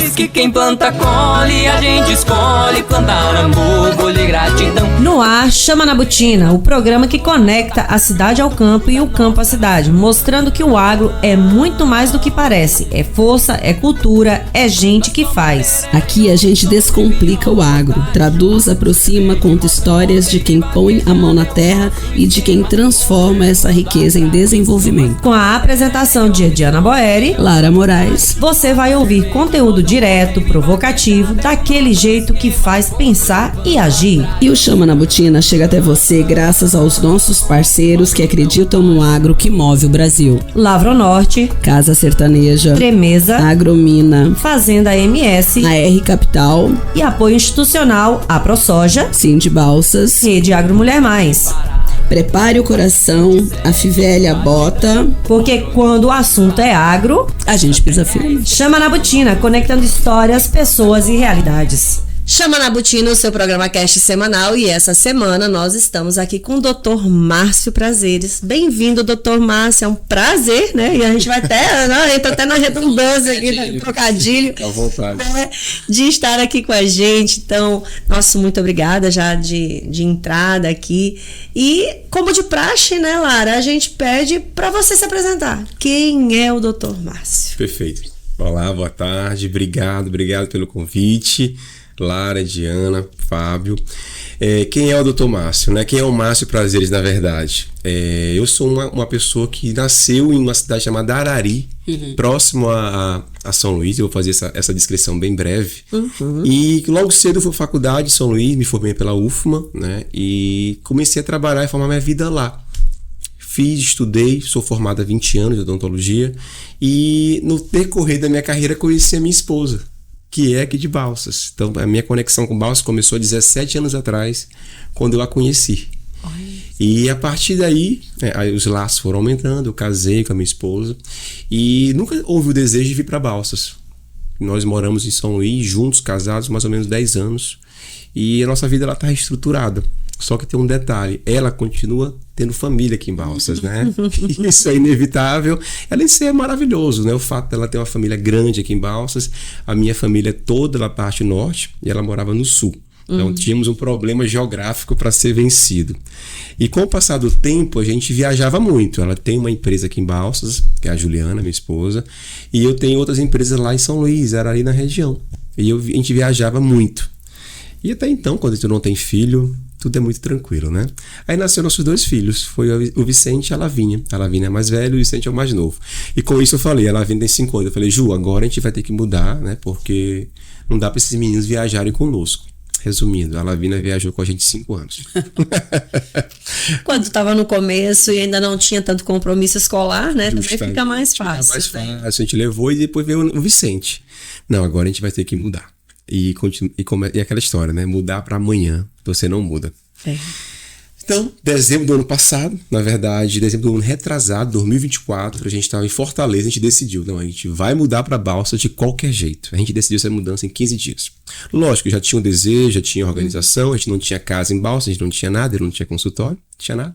diz que quem planta colhe, a gente escolhe plantar amor, colher gratidão. No ar, Chama na Botina, o programa que conecta a cidade ao campo e o campo à cidade, mostrando que o agro é muito mais do que parece. É força, é cultura, é gente que faz. Aqui a gente descomplica o agro, traduz, aproxima, conta histórias de quem põe a mão na terra e de quem transforma essa riqueza em desenvolvimento. Com a apresentação de Ediana Boeri, Lara Moraes, você vai ouvir conteúdo direto, provocativo, daquele jeito que faz pensar e agir. E o Chama na Botina chega até você graças aos nossos parceiros que acreditam no agro que move o Brasil. Lavronorte, Casa Sertaneja, Tremeza, Agromina, Fazenda MS, AR Capital e apoio institucional a ProSoja, Sind Balsas, Rede Agro Mulher Mais. Prepare o coração, a fivela a bota, porque quando o assunto é agro, a gente pisa firme. Chama na Botina, conectando histórias, pessoas e realidades. Chama na Botina, o seu programa cast semanal, e essa semana nós estamos aqui com o Dr. Márcio Prazeres. Bem-vindo, Dr. Márcio, é um prazer, né? E a gente vai até, entra até na redundância aqui, no trocadilho, à vontade, né? De estar aqui com a gente. Então, nosso muito obrigada já de entrada aqui. E, como de praxe, né, Lara, a gente pede para você se apresentar. Quem é o Dr. Márcio? Perfeito. Olá, boa tarde, obrigado pelo convite. Lara, Diana, Fábio. Quem é o Dr. Márcio, né? Quem é o Márcio Prazeres, na verdade? Eu sou uma pessoa que nasceu em uma cidade chamada Arari, próximo a São Luís. Eu vou fazer essa descrição bem breve. E logo cedo eu fui à faculdade de São Luís, me formei pela UFMA, né? E comecei a trabalhar e formar minha vida lá. Estudei, sou formado há 20 anos de odontologia. E no decorrer da minha carreira conheci a minha esposa, que é aqui de Balsas. Então, a minha conexão com Balsas começou há 17 anos atrás, quando eu a conheci. E a partir daí, os laços foram aumentando, eu casei com a minha esposa, e nunca houve o desejo de vir para Balsas. Nós moramos em São Luís, juntos, casados, mais ou menos 10 anos, e a nossa vida está reestruturada. Só que tem um detalhe, ela continua tendo família aqui em Balsas, né? Isso é inevitável. Além de ser maravilhoso, né? O fato dela ter uma família grande aqui em Balsas, a minha família é toda na parte norte e ela morava no sul. Então tínhamos um problema geográfico para ser vencido. E com o passar do tempo, a gente viajava muito. Ela tem uma empresa aqui em Balsas, que é a Juliana, minha esposa, e eu tenho outras empresas lá em São Luís, era ali na região. E a gente viajava muito. E até então, quando a gente não tem filho, tudo é muito tranquilo, né? Aí nasceram nossos 2 filhos, foi o Vicente e a Lavínia. A Lavínia é mais velha e o Vicente é o mais novo. E com isso eu falei, a Lavínia tem 5 anos. Eu falei, Ju, agora a gente vai ter que mudar, né? Porque não dá para esses meninos viajarem conosco. Resumindo, a Lavínia viajou com a gente 5 anos. Quando estava no começo e ainda não tinha tanto compromisso escolar, né? Justamente. Também fica mais fácil. Fica mais fácil, a gente levou e depois veio o Vicente. Não, agora a gente vai ter que mudar. E aquela história, né? Mudar para amanhã, você não muda. Então, dezembro do ano passado, na verdade, dezembro do ano retrasado, 2024, a gente estava em Fortaleza, a gente decidiu, não, a gente vai mudar para Balsas de qualquer jeito. A gente decidiu essa mudança em 15 dias. Lógico, já tinha um desejo, já tinha organização, a gente não tinha casa em Balsas, a gente não tinha nada, não tinha consultório, não tinha nada.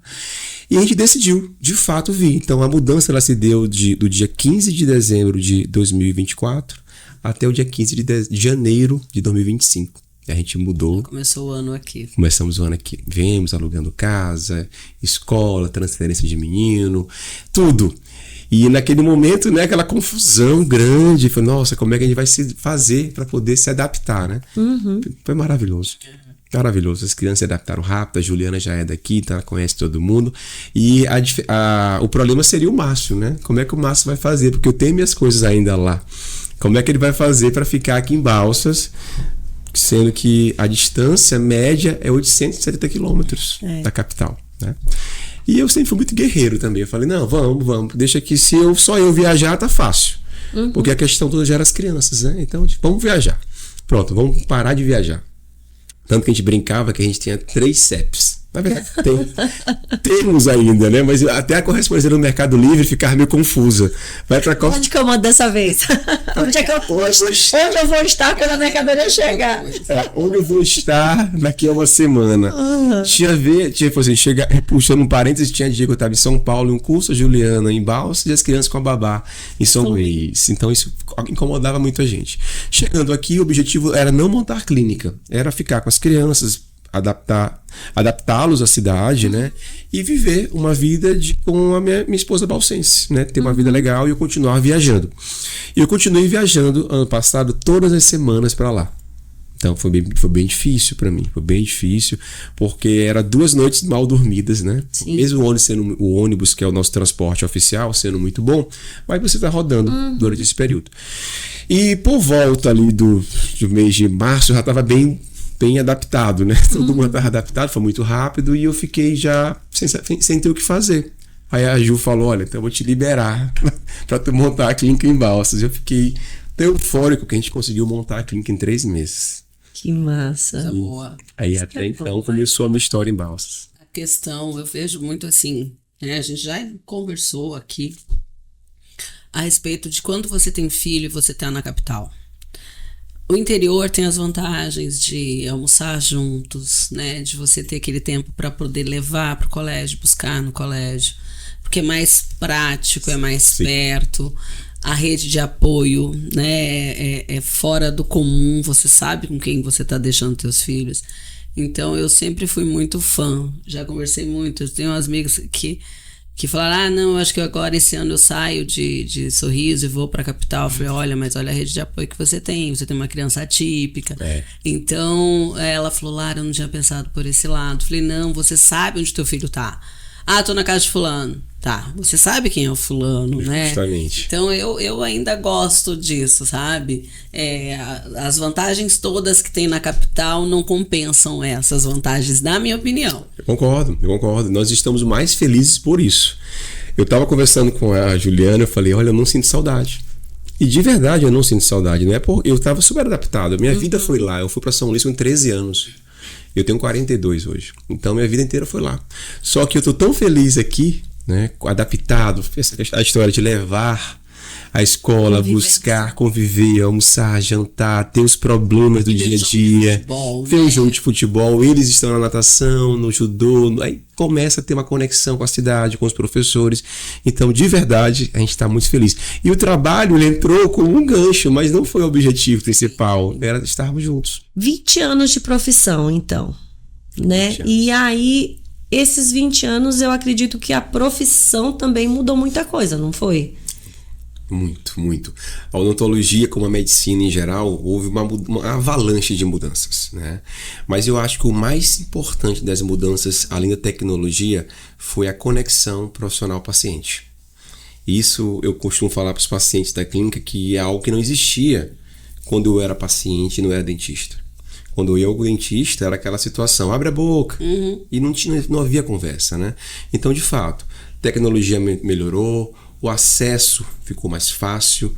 E a gente decidiu, de fato, vir. Então, a mudança ela se deu do dia 15 de dezembro de 2024 até o dia 15 de janeiro de 2025. A gente mudou. Começou o ano aqui. Começamos o ano aqui. Viemos alugando casa, escola, transferência de menino, tudo. E naquele momento, né, aquela confusão grande. Falei, nossa, como é que a gente vai se fazer para poder se adaptar, né? Foi maravilhoso. Maravilhoso. As crianças se adaptaram rápido. A Juliana já é daqui, então ela conhece todo mundo. E o problema seria o Márcio, né? Como é que o Márcio vai fazer? Porque eu tenho minhas coisas ainda lá. Como é que ele vai fazer para ficar aqui em Balsas, sendo que a distância média é 870 quilômetros da capital, né? E eu sempre fui muito guerreiro também. Eu falei, não, vamos. Deixa que se só eu viajar, tá fácil. Porque a questão toda já era as crianças, né? Então, vamos viajar. Pronto, vamos parar de viajar. Tanto que a gente brincava que a gente tinha 3 CEPs. Na verdade, temos ainda, né? Mas até a correspondência no Mercado Livre ficava meio confusa. Vai para qual... Onde que eu mando dessa vez? Onde é que eu Onde eu vou estar quando a mercadoria chegar? Onde eu vou estar daqui a uma semana? Puxando um parênteses, tinha dia que eu estava em São Paulo, em um curso, a Juliana em Balsas e as crianças com a babá em São Luís. Então isso incomodava muito a gente. Chegando aqui, o objetivo era não montar clínica, era ficar com as crianças, adaptá-los à cidade, né? E viver uma vida com a minha esposa balsense, né? Ter uma vida legal e eu continuar viajando. E eu continuei viajando ano passado todas as semanas para lá. Então foi bem difícil para mim, foi bem difícil, porque era 2 noites mal dormidas, né? Sim. Mesmo o ônibus, que é o nosso transporte oficial, sendo muito bom, mas você está rodando durante esse período. E por volta ali do mês de março, eu já estava bem adaptado, né? Todo mundo estava adaptado, foi muito rápido e eu fiquei já sem ter o que fazer. Aí a Ju falou, olha, então eu vou te liberar para tu montar a clínica em Balsas. Eu fiquei eufórico que a gente conseguiu montar a clínica em 3 meses. Que massa. Boa. Aí até então começou a minha história em Balsas. A questão, eu vejo muito assim, né? A gente já conversou aqui a respeito de quando você tem filho e você tá na capital. O interior tem as vantagens de almoçar juntos, né? De você ter aquele tempo para poder levar para o colégio, buscar no colégio, porque é mais prático, é mais perto. A rede de apoio, né, é fora do comum, você sabe com quem você está deixando seus filhos. Então eu sempre fui muito fã, já conversei muito. Eu tenho umas amigas que falaram, não, eu acho que agora esse ano eu saio de Sorriso e vou para a capital. Eu falei, olha a rede de apoio que você tem uma criança atípica. Então ela falou, Lara, eu não tinha pensado por esse lado. Eu falei, não, você sabe onde teu filho tá. Tô na casa de fulano. Tá, você sabe quem é o fulano, né? Justamente. Então eu ainda gosto disso, sabe? As vantagens todas que tem na capital não compensam essas vantagens, na minha opinião. Eu concordo. Nós estamos mais felizes por isso. Eu estava conversando com a Juliana, eu falei, olha, eu não sinto saudade. E de verdade eu não sinto saudade, não é eu estava super adaptado. Minha vida foi lá, eu fui para São Luís com 13 anos. Eu tenho 42 hoje. Então minha vida inteira foi lá. Só que eu tô tão feliz aqui, né, adaptado, a história de levar a escola, buscar, conviver, almoçar, jantar, ter os problemas do dia a dia, ver o jogo de futebol, eles estão na natação, no judô, aí começa a ter uma conexão com a cidade, com os professores. Então, de verdade, a gente está muito feliz. E o trabalho, ele entrou como um gancho, mas não foi o objetivo principal, era estarmos juntos. 20 anos de profissão, então, né? E aí, esses 20 anos, eu acredito que a profissão também mudou muita coisa, não foi? Muito. A odontologia, como a medicina em geral, houve uma avalanche de mudanças, né? Mas eu acho que o mais importante das mudanças, além da tecnologia, foi a conexão profissional-paciente. Isso eu costumo falar para os pacientes da clínica, que é algo que não existia quando eu era paciente e não era dentista. Quando eu era dentista, era aquela situação, abre a boca, e não havia conversa, né? Então, de fato, a tecnologia melhorou, o acesso ficou mais fácil,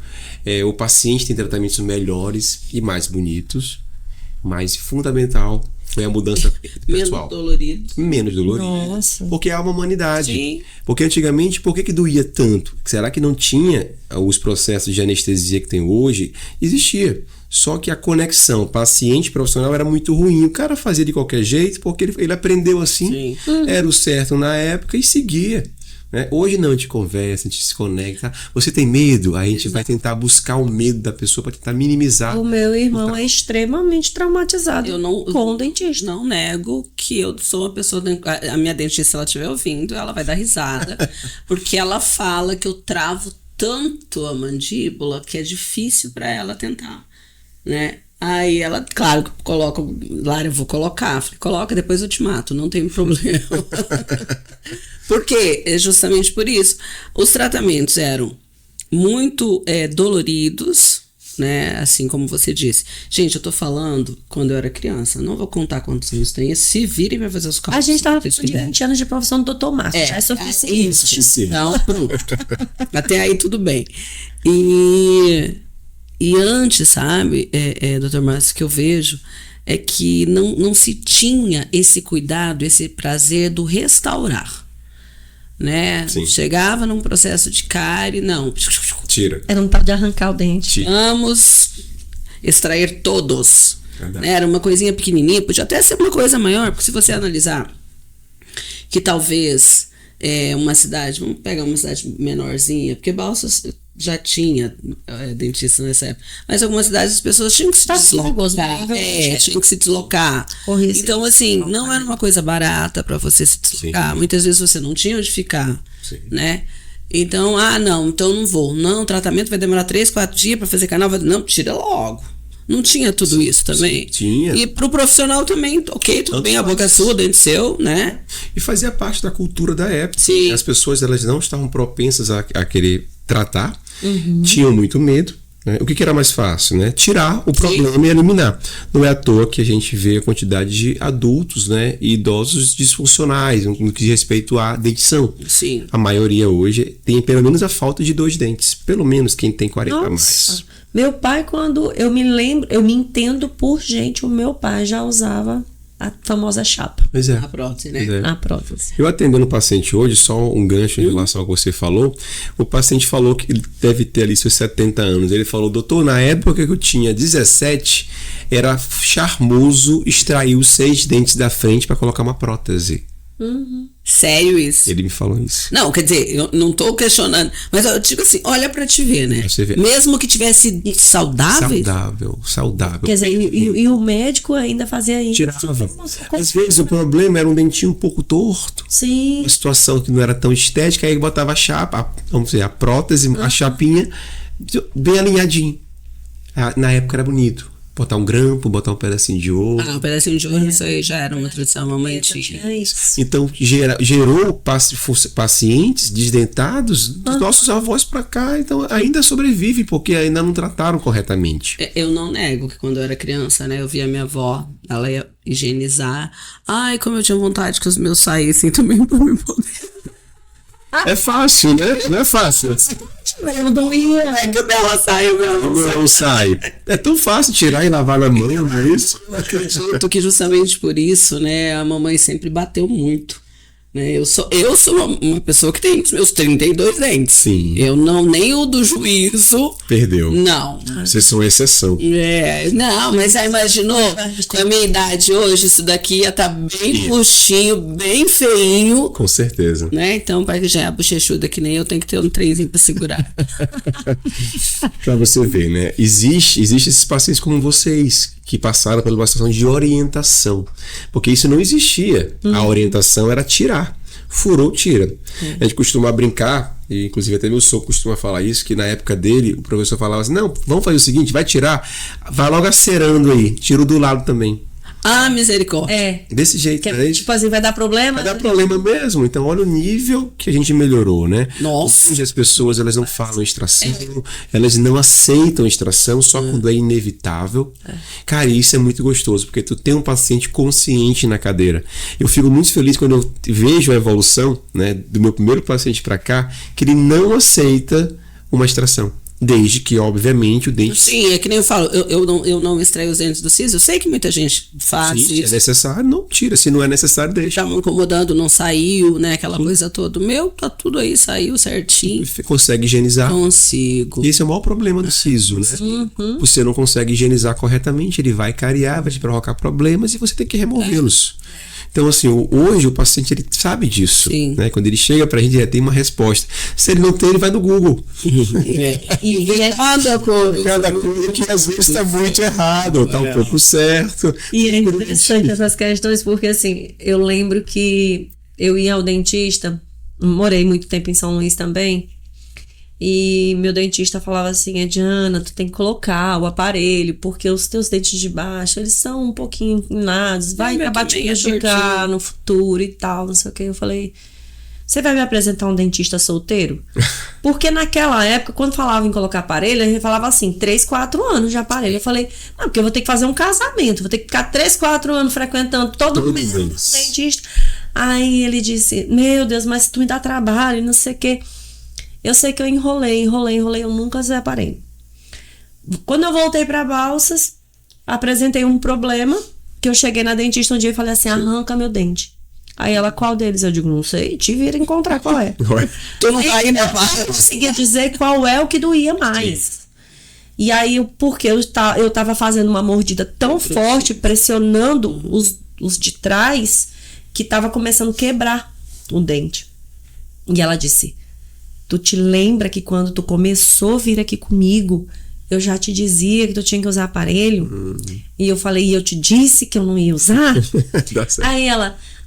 o paciente tem tratamentos melhores e mais bonitos, mas fundamental foi a mudança pessoal. Menos dolorido. Nossa. Porque há uma humanidade. Sim. Porque antigamente, por que doía tanto? Será que não tinha os processos de anestesia que tem hoje? Existia. Só que a conexão paciente-profissional era muito ruim. O cara fazia de qualquer jeito porque ele aprendeu assim, era o certo na época e seguia. Né? Hoje não, a gente conversa, a gente se conecta. Você tem medo? Aí a gente vai tentar buscar o medo da pessoa para tentar minimizar. O meu irmão é extremamente traumatizado com o dentista. Não nego que eu sou uma pessoa... A minha dentista, se ela estiver ouvindo, ela vai dar risada. Porque ela fala que eu travo tanto a mandíbula que é difícil para ela tentar, né? Aí ela, claro, coloca, Lara, eu vou colocar. Falei, coloca, depois eu te mato, não tem problema. Por quê? É justamente por isso. Os tratamentos eram muito doloridos, né? Assim como você disse. Gente, eu tô falando quando eu era criança. Não vou contar quantos anos tem. Se virem vai fazer os cálculos. A gente tava falando de 20 anos de profissão do Dr. Márcio. Já é suficiente. Isso. Então, pronto. Até aí tudo bem. E antes, sabe, Dr. Márcio, que eu vejo, é que não se tinha esse cuidado, esse prazer do restaurar, né? Sim. Chegava num processo de cárie, não, Tira. Era um tal de arrancar o dente. vamos extrair todos. Verdade. Né? Era uma coisinha pequenininha, podia até ser uma coisa maior, porque se você analisar que talvez uma cidade, vamos pegar uma cidade menorzinha, porque Balsas já tinha dentista nessa época, mas algumas cidades as pessoas tinham que se deslocar, tinham que se deslocar. Corresse. Então, assim, não era uma coisa barata para você se deslocar. Sim. Muitas vezes você não tinha onde ficar, Sim. né? Então, então não vou. Não, o tratamento vai demorar 3, 4 dias para fazer canal. Não, tira logo. Não tinha tudo isso também. Tinha. E pro profissional também, ok, tudo Tanto bem, a boca é faz. sua, dente seu, né? E fazia parte da cultura da época. Sim. As pessoas, elas não estavam propensas a querer tratar, tinham muito medo. Né? O que era mais fácil? Né? Tirar o problema e eliminar. Não é à toa que a gente vê a quantidade de adultos, né, e idosos disfuncionais no que diz respeito à dentição. Sim. A maioria hoje tem pelo menos a falta de 2 dentes. Pelo menos quem tem 40 a mais. Meu pai, quando eu me entendo por gente, o meu pai já usava a famosa chapa, Pois é. A prótese, né? Pois é. a prótese. Eu atendendo um paciente hoje, só um gancho em relação ao que você falou, o paciente falou que ele deve ter ali seus 70 anos. Ele falou, doutor, na época que eu tinha 17, era charmoso extrair os 6 dentes da frente para colocar uma prótese. Sério isso? Ele me falou isso. Não, quer dizer, eu não tô questionando, mas eu digo assim, olha pra te ver, né? Você vê. Mesmo que tivesse saudáveis, Saudável. Quer dizer, e o médico ainda fazia isso. Tirava. Às vezes o problema era um dentinho um pouco torto. Sim. Uma situação que não era tão estética, aí botava a chapa, vamos dizer, a prótese, a chapinha, bem alinhadinho. Na época era bonito. Botar um grampo, botar um pedacinho de ouro. um pedacinho de ouro, isso aí já era uma tradição, mamãe tinha. É isso. Então gerou pacientes desdentados dos nossos avós para cá, então ainda sobrevivem porque ainda não trataram corretamente. Eu não nego que quando eu era criança, né, eu via minha avó, ela ia higienizar. Ai, como eu tinha vontade que os meus saíssem também pra me poder. É fácil, né? Não é fácil. Eu não ia, é que o dela saiu, Não sai. É tão fácil tirar e lavar na mão, não é isso? Eu acredito que justamente por isso, né, a mamãe sempre bateu muito. Né? Eu sou uma pessoa que tem os meus 32 dentes. Sim. Eu não, nem o do juízo. Perdeu. Não. Vocês são exceção. Não, mas já imaginou? Com a minha idade hoje, isso daqui ia estar bem puxinho, bem feinho. Com certeza. Né? Então, para que já é a bochechuda que nem eu, tem que ter um trenzinho para segurar. Pra você ver, né? Existe esses pacientes como vocês que passaram pela situação de orientação. Porque isso não existia. A orientação era tirar. Furou, tira. A gente costuma brincar, e inclusive até meu sogro costuma falar isso, que na época dele, o professor falava assim, não, vamos fazer o seguinte, vai tirar, vai logo acerando aí, tira o do lado também. Ah, misericórdia. É. Desse jeito, Que, né? tipo assim, vai dar problema? Vai dar problema mesmo. Então, olha o nível que a gente melhorou, né? Nossa. Hoje as pessoas, elas não falam extração, elas não aceitam extração só quando é inevitável. Cara, isso é muito gostoso, porque tu tem um paciente consciente na cadeira. Eu fico muito feliz quando eu vejo a evolução, né, do meu primeiro paciente para cá, que ele não aceita uma extração. Desde que, obviamente, o dente... Sim, é que nem eu falo, eu não extraio os dentes do siso. Eu sei que muita gente faz Se é isso. necessário, não tira. Se não é necessário, deixa. Tá me incomodando, não saiu, né? Aquela coisa toda. O meu, tá tudo aí, saiu certinho. Consegue higienizar. Consigo. E esse é o maior problema do siso, né? Você não consegue higienizar corretamente, ele vai cariar, vai te provocar problemas e você tem que removê-los. Então, assim, hoje o paciente ele sabe disso. Sim. Né? Quando ele chega pra gente, já tem uma resposta. Se ele não tem, ele vai no Google. E cada coisa. Cada coisa que às vezes está muito errado, tá um pouco certo. E é interessante essas questões, porque assim, eu lembro que eu ia ao dentista, morei muito tempo em São Luís também, e meu dentista falava assim, Diana, tu tem que colocar o aparelho, porque os teus dentes de baixo, eles são um pouquinho inclinados, vai meu acabar te também é prejudicar tortinho. no futuro e tal, não sei o que. Eu falei, você vai me apresentar um dentista solteiro? Porque naquela época, quando falava em colocar aparelho, a gente falava assim, 3, 4 anos de aparelho. Eu falei, não, porque eu vou ter que fazer um casamento, vou ter que ficar 3, 4 anos frequentando todo mês um dentista. Aí ele disse, meu Deus, mas tu me dá trabalho, não sei o quê. Eu sei que eu enrolei, eu nunca usei aparelho. Quando eu voltei para Balsas, apresentei um problema, que eu cheguei na dentista um dia e falei assim, arranca meu dente. Aí ela, qual deles? Eu digo, não sei, te vira encontrar qual é. Tu não tá aí, né, Eu conseguia dizer qual é o que doía mais. E aí, porque eu tava fazendo uma mordida tão forte, pressionando os de trás, que tava começando a quebrar o dente. E ela disse, tu te lembra que quando tu começou a vir aqui comigo, eu já te dizia que tu tinha que usar aparelho? E eu falei, e eu te disse que eu não ia usar?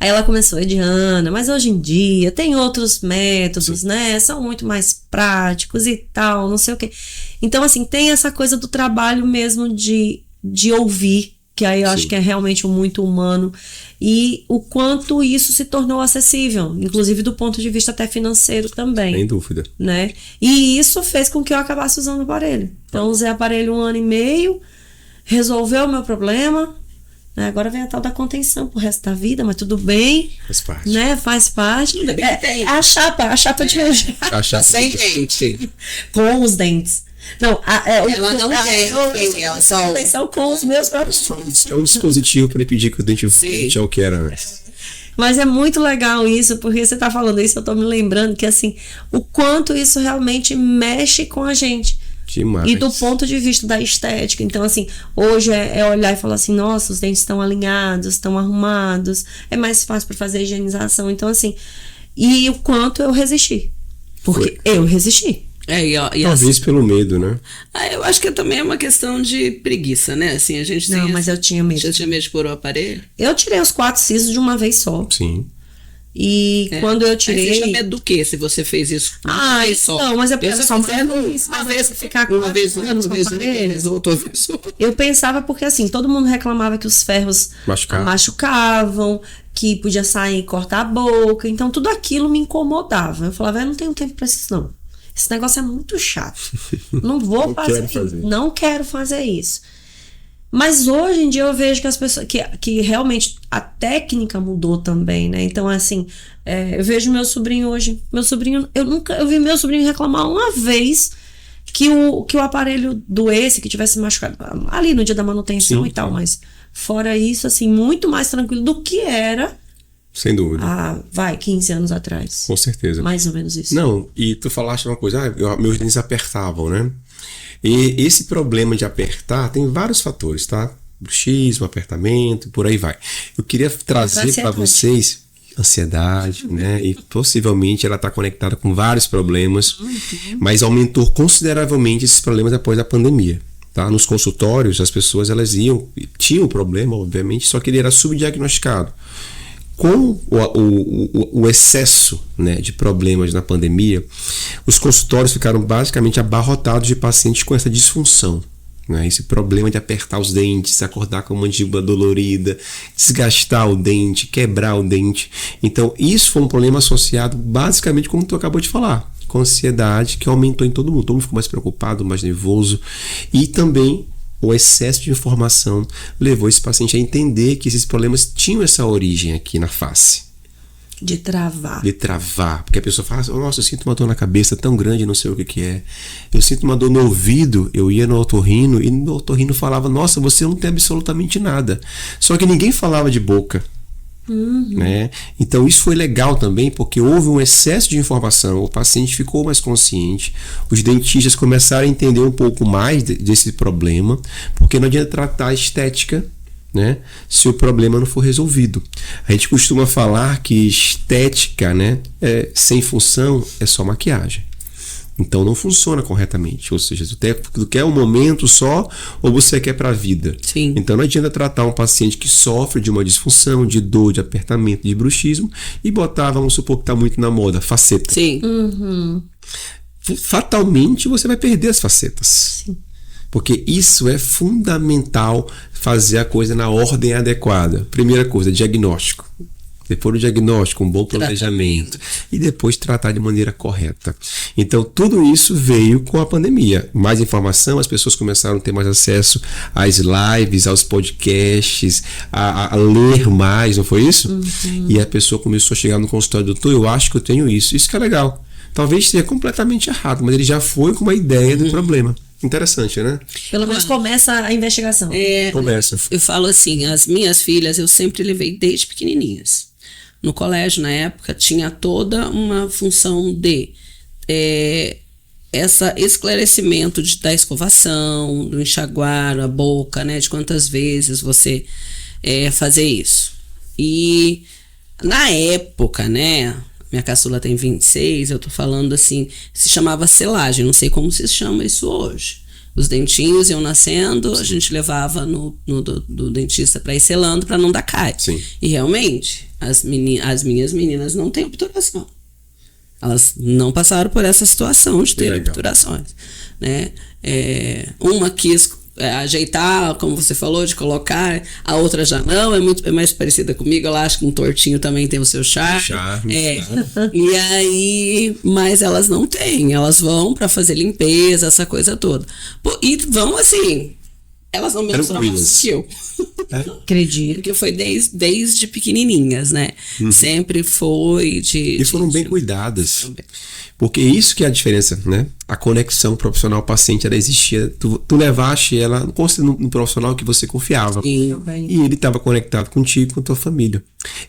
Aí ela começou, Ediana, mas hoje em dia tem outros métodos, né? São muito mais práticos e tal, não sei o quê. Então, assim, tem essa coisa do trabalho mesmo de ouvir, que aí eu acho que é realmente muito humano. E o quanto isso se tornou acessível, inclusive do ponto de vista até financeiro também. Sem dúvida. Né? E isso fez com que eu acabasse usando o aparelho. Então, usei aparelho 1 ano e meio, resolveu o meu problema. Né? Agora vem a tal da contenção pro resto da vida, mas tudo bem. Faz parte. Né? Faz parte. Ainda bem que tem. A chapa de A chapa Sem dente. com os dentes. Não, Ela não tem, ela só... contenção com os meus próprios. É um dispositivo para impedir que o dente volte ao que era antes. Mas é muito legal isso, porque você tá falando isso, eu tô me lembrando que, assim, o quanto isso realmente mexe com a gente. Demais. E do ponto de vista da estética. Então, assim, hoje é olhar e falar assim, nossa, os dentes estão alinhados, estão arrumados, é mais fácil para fazer a higienização. Então, assim, e o quanto eu resisti. Porque eu resisti. Talvez pelo medo, né? Eu acho que também é uma questão de preguiça, né? Assim, a gente Não, mas eu tinha medo. Já tinha medo de pôr o aparelho? Eu tirei os 4 sisos de uma vez só. Sim. E quando eu tirei... Aí você tinha medo do quê, se você fez isso uma vez só? Não, mas é porque Pensa só uma vez ficar com uma vez outra vez. Eu pensava porque, assim, todo mundo reclamava que os ferros machucavam, que podia sair e cortar a boca. Então, tudo aquilo me incomodava. Eu falava, eu não tenho tempo pra isso, não. Esse negócio é muito chato. Não vou fazer isso. Não quero fazer isso. Mas hoje em dia eu vejo que as pessoas... Que realmente a técnica mudou também, né? Então, assim, eu vejo meu sobrinho hoje... Meu sobrinho... Eu vi meu sobrinho reclamar uma vez que o aparelho doesse, que tivesse machucado ali no dia da manutenção. Sim, e tal. Mas fora isso, assim, muito mais tranquilo do que era... Sem dúvida. 15 anos atrás. Com certeza. Mais ou menos isso. Não, e tu falaste uma coisa, meus dentes apertavam, né? E esse problema de apertar tem vários fatores, tá? Bruxismo, apertamento, por aí vai. Eu queria trazer para vocês ansiedade, né? E possivelmente ela está conectada com vários problemas, mas aumentou consideravelmente esses problemas após a pandemia. Tá? Nos consultórios, as pessoas tinham problema, obviamente, só que ele era subdiagnosticado. Com o excesso, né, de problemas na pandemia, os consultórios ficaram basicamente abarrotados de pacientes com essa disfunção, né, esse problema de apertar os dentes, acordar com a mandíbula dolorida, desgastar o dente, quebrar o dente. Então isso foi um problema associado basicamente, como tu acabou de falar, com ansiedade, que aumentou em todo mundo ficou mais preocupado, mais nervoso, e também o excesso de informação levou esse paciente a entender que esses problemas tinham essa origem aqui na face. De travar. Porque a pessoa fala, nossa, eu sinto uma dor na cabeça tão grande, não sei o que é. Eu sinto uma dor no ouvido, eu ia no otorrino, e no otorrino falava, nossa, você não tem absolutamente nada. Só que ninguém falava de boca. Né? Então isso foi legal também, porque houve um excesso de informação, o paciente ficou mais consciente, os dentistas começaram a entender um pouco mais desse problema, porque não adianta tratar a estética, né, se o problema não for resolvido. A gente costuma falar que estética, né, sem função é só maquiagem. Então não funciona corretamente. Ou seja, tu quer um momento só ou você quer para a vida. Sim. Então não adianta tratar um paciente que sofre de uma disfunção, de dor, de apertamento, de bruxismo e botar, vamos supor que está muito na moda, faceta. Sim. Fatalmente você vai perder as facetas. Sim. Porque isso é fundamental, fazer a coisa na ordem adequada. Primeira coisa, diagnóstico. Depois do diagnóstico, um bom planejamento. E depois tratar de maneira correta. Então, tudo isso veio com a pandemia. Mais informação, as pessoas começaram a ter mais acesso às lives, aos podcasts, a ler mais, não foi isso? E a pessoa começou a chegar no consultório, doutor, eu acho que eu tenho isso. Isso que é legal. Talvez seja completamente errado, mas ele já foi com uma ideia do problema. Interessante, né? Pelo menos começa a investigação. Começa. Eu falo assim, as minhas filhas eu sempre levei desde pequenininhas. No colégio, na época, tinha toda uma função de esse esclarecimento da escovação, do enxaguar a boca, né? De quantas vezes você fazer isso. E na época, né? Minha caçula tem 26, eu tô falando assim, se chamava selagem, não sei como se chama isso hoje. Os dentinhos iam nascendo, a gente levava do dentista para ir selando para não dar cárie. Sim. E realmente, as minhas meninas não têm obturação. Elas não passaram por essa situação de ter obturações, né? Uma quis ajeitar, como você falou, de colocar, a outra já não, é mais parecida comigo, ela acha que um tortinho também tem o seu charme. E aí, mas elas não têm, elas vão para fazer limpeza, essa coisa toda. E vão assim, elas não menstruam mais que eu. Acredito. Porque foi desde pequenininhas, né? Sempre foi E foram bem cuidadas. Porque isso que é a diferença, né? A conexão profissional-paciente, ela existia. Tu levaste ela no profissional que você confiava. Sim. E ele estava conectado contigo, com a tua família.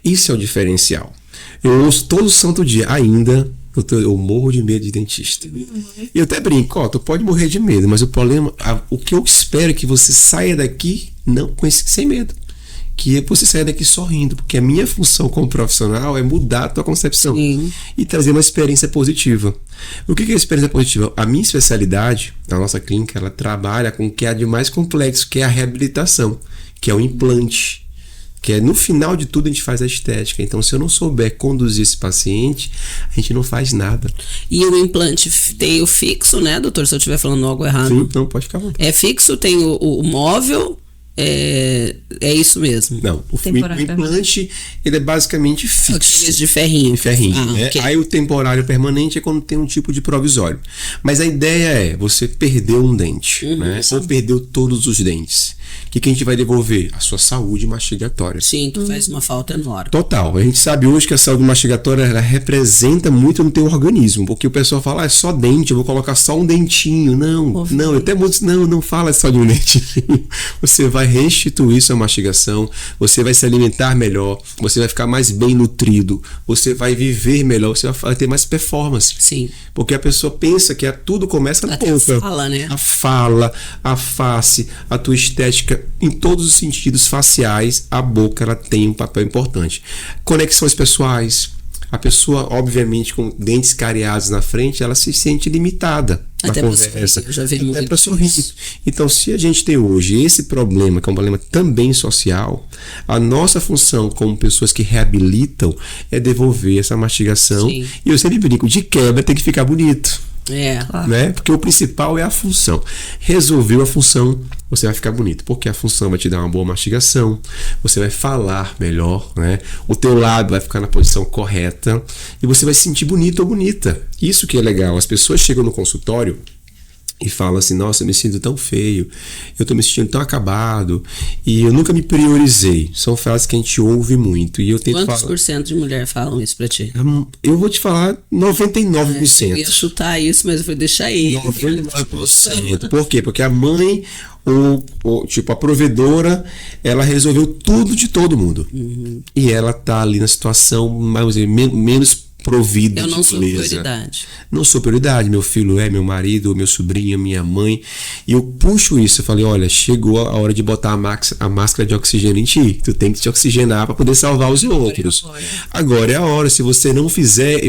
Isso é o diferencial. Eu ouço todo santo dia ainda. Eu morro de medo de dentista. E eu até brinco, tu pode morrer de medo, mas o problema, o que eu espero é que você saia daqui sem medo. Que você saia daqui sorrindo, porque a minha função como profissional é mudar a tua concepção. Sim. E trazer uma experiência positiva. O que é a experiência positiva? A minha especialidade, a nossa clínica, ela trabalha com o que há de mais complexo, que é a reabilitação, que é o implante. Que no final de tudo a gente faz a estética. Então, se eu não souber conduzir esse paciente, a gente não faz nada. E o implante tem o fixo, né, doutor? Se eu estiver falando algo errado. Sim, não, pode ficar à vontade. É fixo, tem o móvel. É isso mesmo. Não, o implante, ele é basicamente fixo. Aqueles de ferrinho. Né? Okay. Aí o temporário permanente é quando tem um tipo de provisório. Mas a ideia é, você perdeu um dente, né? Ou perdeu todos os dentes. O que a gente vai devolver? A sua saúde mastigatória. Sim, que faz uma falta enorme. Total. A gente sabe hoje que a saúde mastigatória, ela representa muito no teu organismo. Porque o pessoal fala, é só dente, eu vou colocar só um dentinho. Não, até muitos não fala só de um dentinho. Você vai restituir sua mastigação, você vai se alimentar melhor, você vai ficar mais bem nutrido, você vai viver melhor, você vai ter mais performance. Sim. Porque a pessoa pensa que tudo começa na boca. A fala, né? A fala, a face, a tua estética, em todos os sentidos faciais, a boca ela tem um papel importante. Conexões pessoais. A pessoa, obviamente, com dentes cariados na frente, ela se sente limitada na conversa. Eu já vi muito. Até para sorrir. Então, se a gente tem hoje esse problema, que é um problema também social, a nossa função como pessoas que reabilitam é devolver essa mastigação. Sim. E eu sempre brinco, de quebra tem que ficar bonito. Né? Porque o principal é a função. Resolveu a função, você vai ficar bonito, porque a função vai te dar uma boa mastigação, você vai falar melhor, né? O teu lábio vai ficar na posição correta e você vai se sentir bonito ou bonita. Isso que é legal. As pessoas chegam no consultório e falam assim, nossa, eu me sinto tão feio, eu tô me sentindo tão acabado e eu nunca me priorizei. São frases que a gente ouve muito. E eu tento Quantos por cento de mulher falam isso pra ti? Eu vou te falar 99%. Eu ia chutar isso, mas eu vou deixar aí. 99%. Por quê? Porque a mãe, tipo, a provedora, ela resolveu tudo de todo mundo. E ela tá ali na situação menos provida. Eu não sou prioridade. Não sou prioridade. Meu filho meu marido, meu sobrinho, minha mãe. E eu puxo isso. Eu falei, olha, chegou a hora de botar a máscara de oxigênio em ti. Tu tem que te oxigenar para poder salvar os outros. Agora é a hora. Se você não fizer,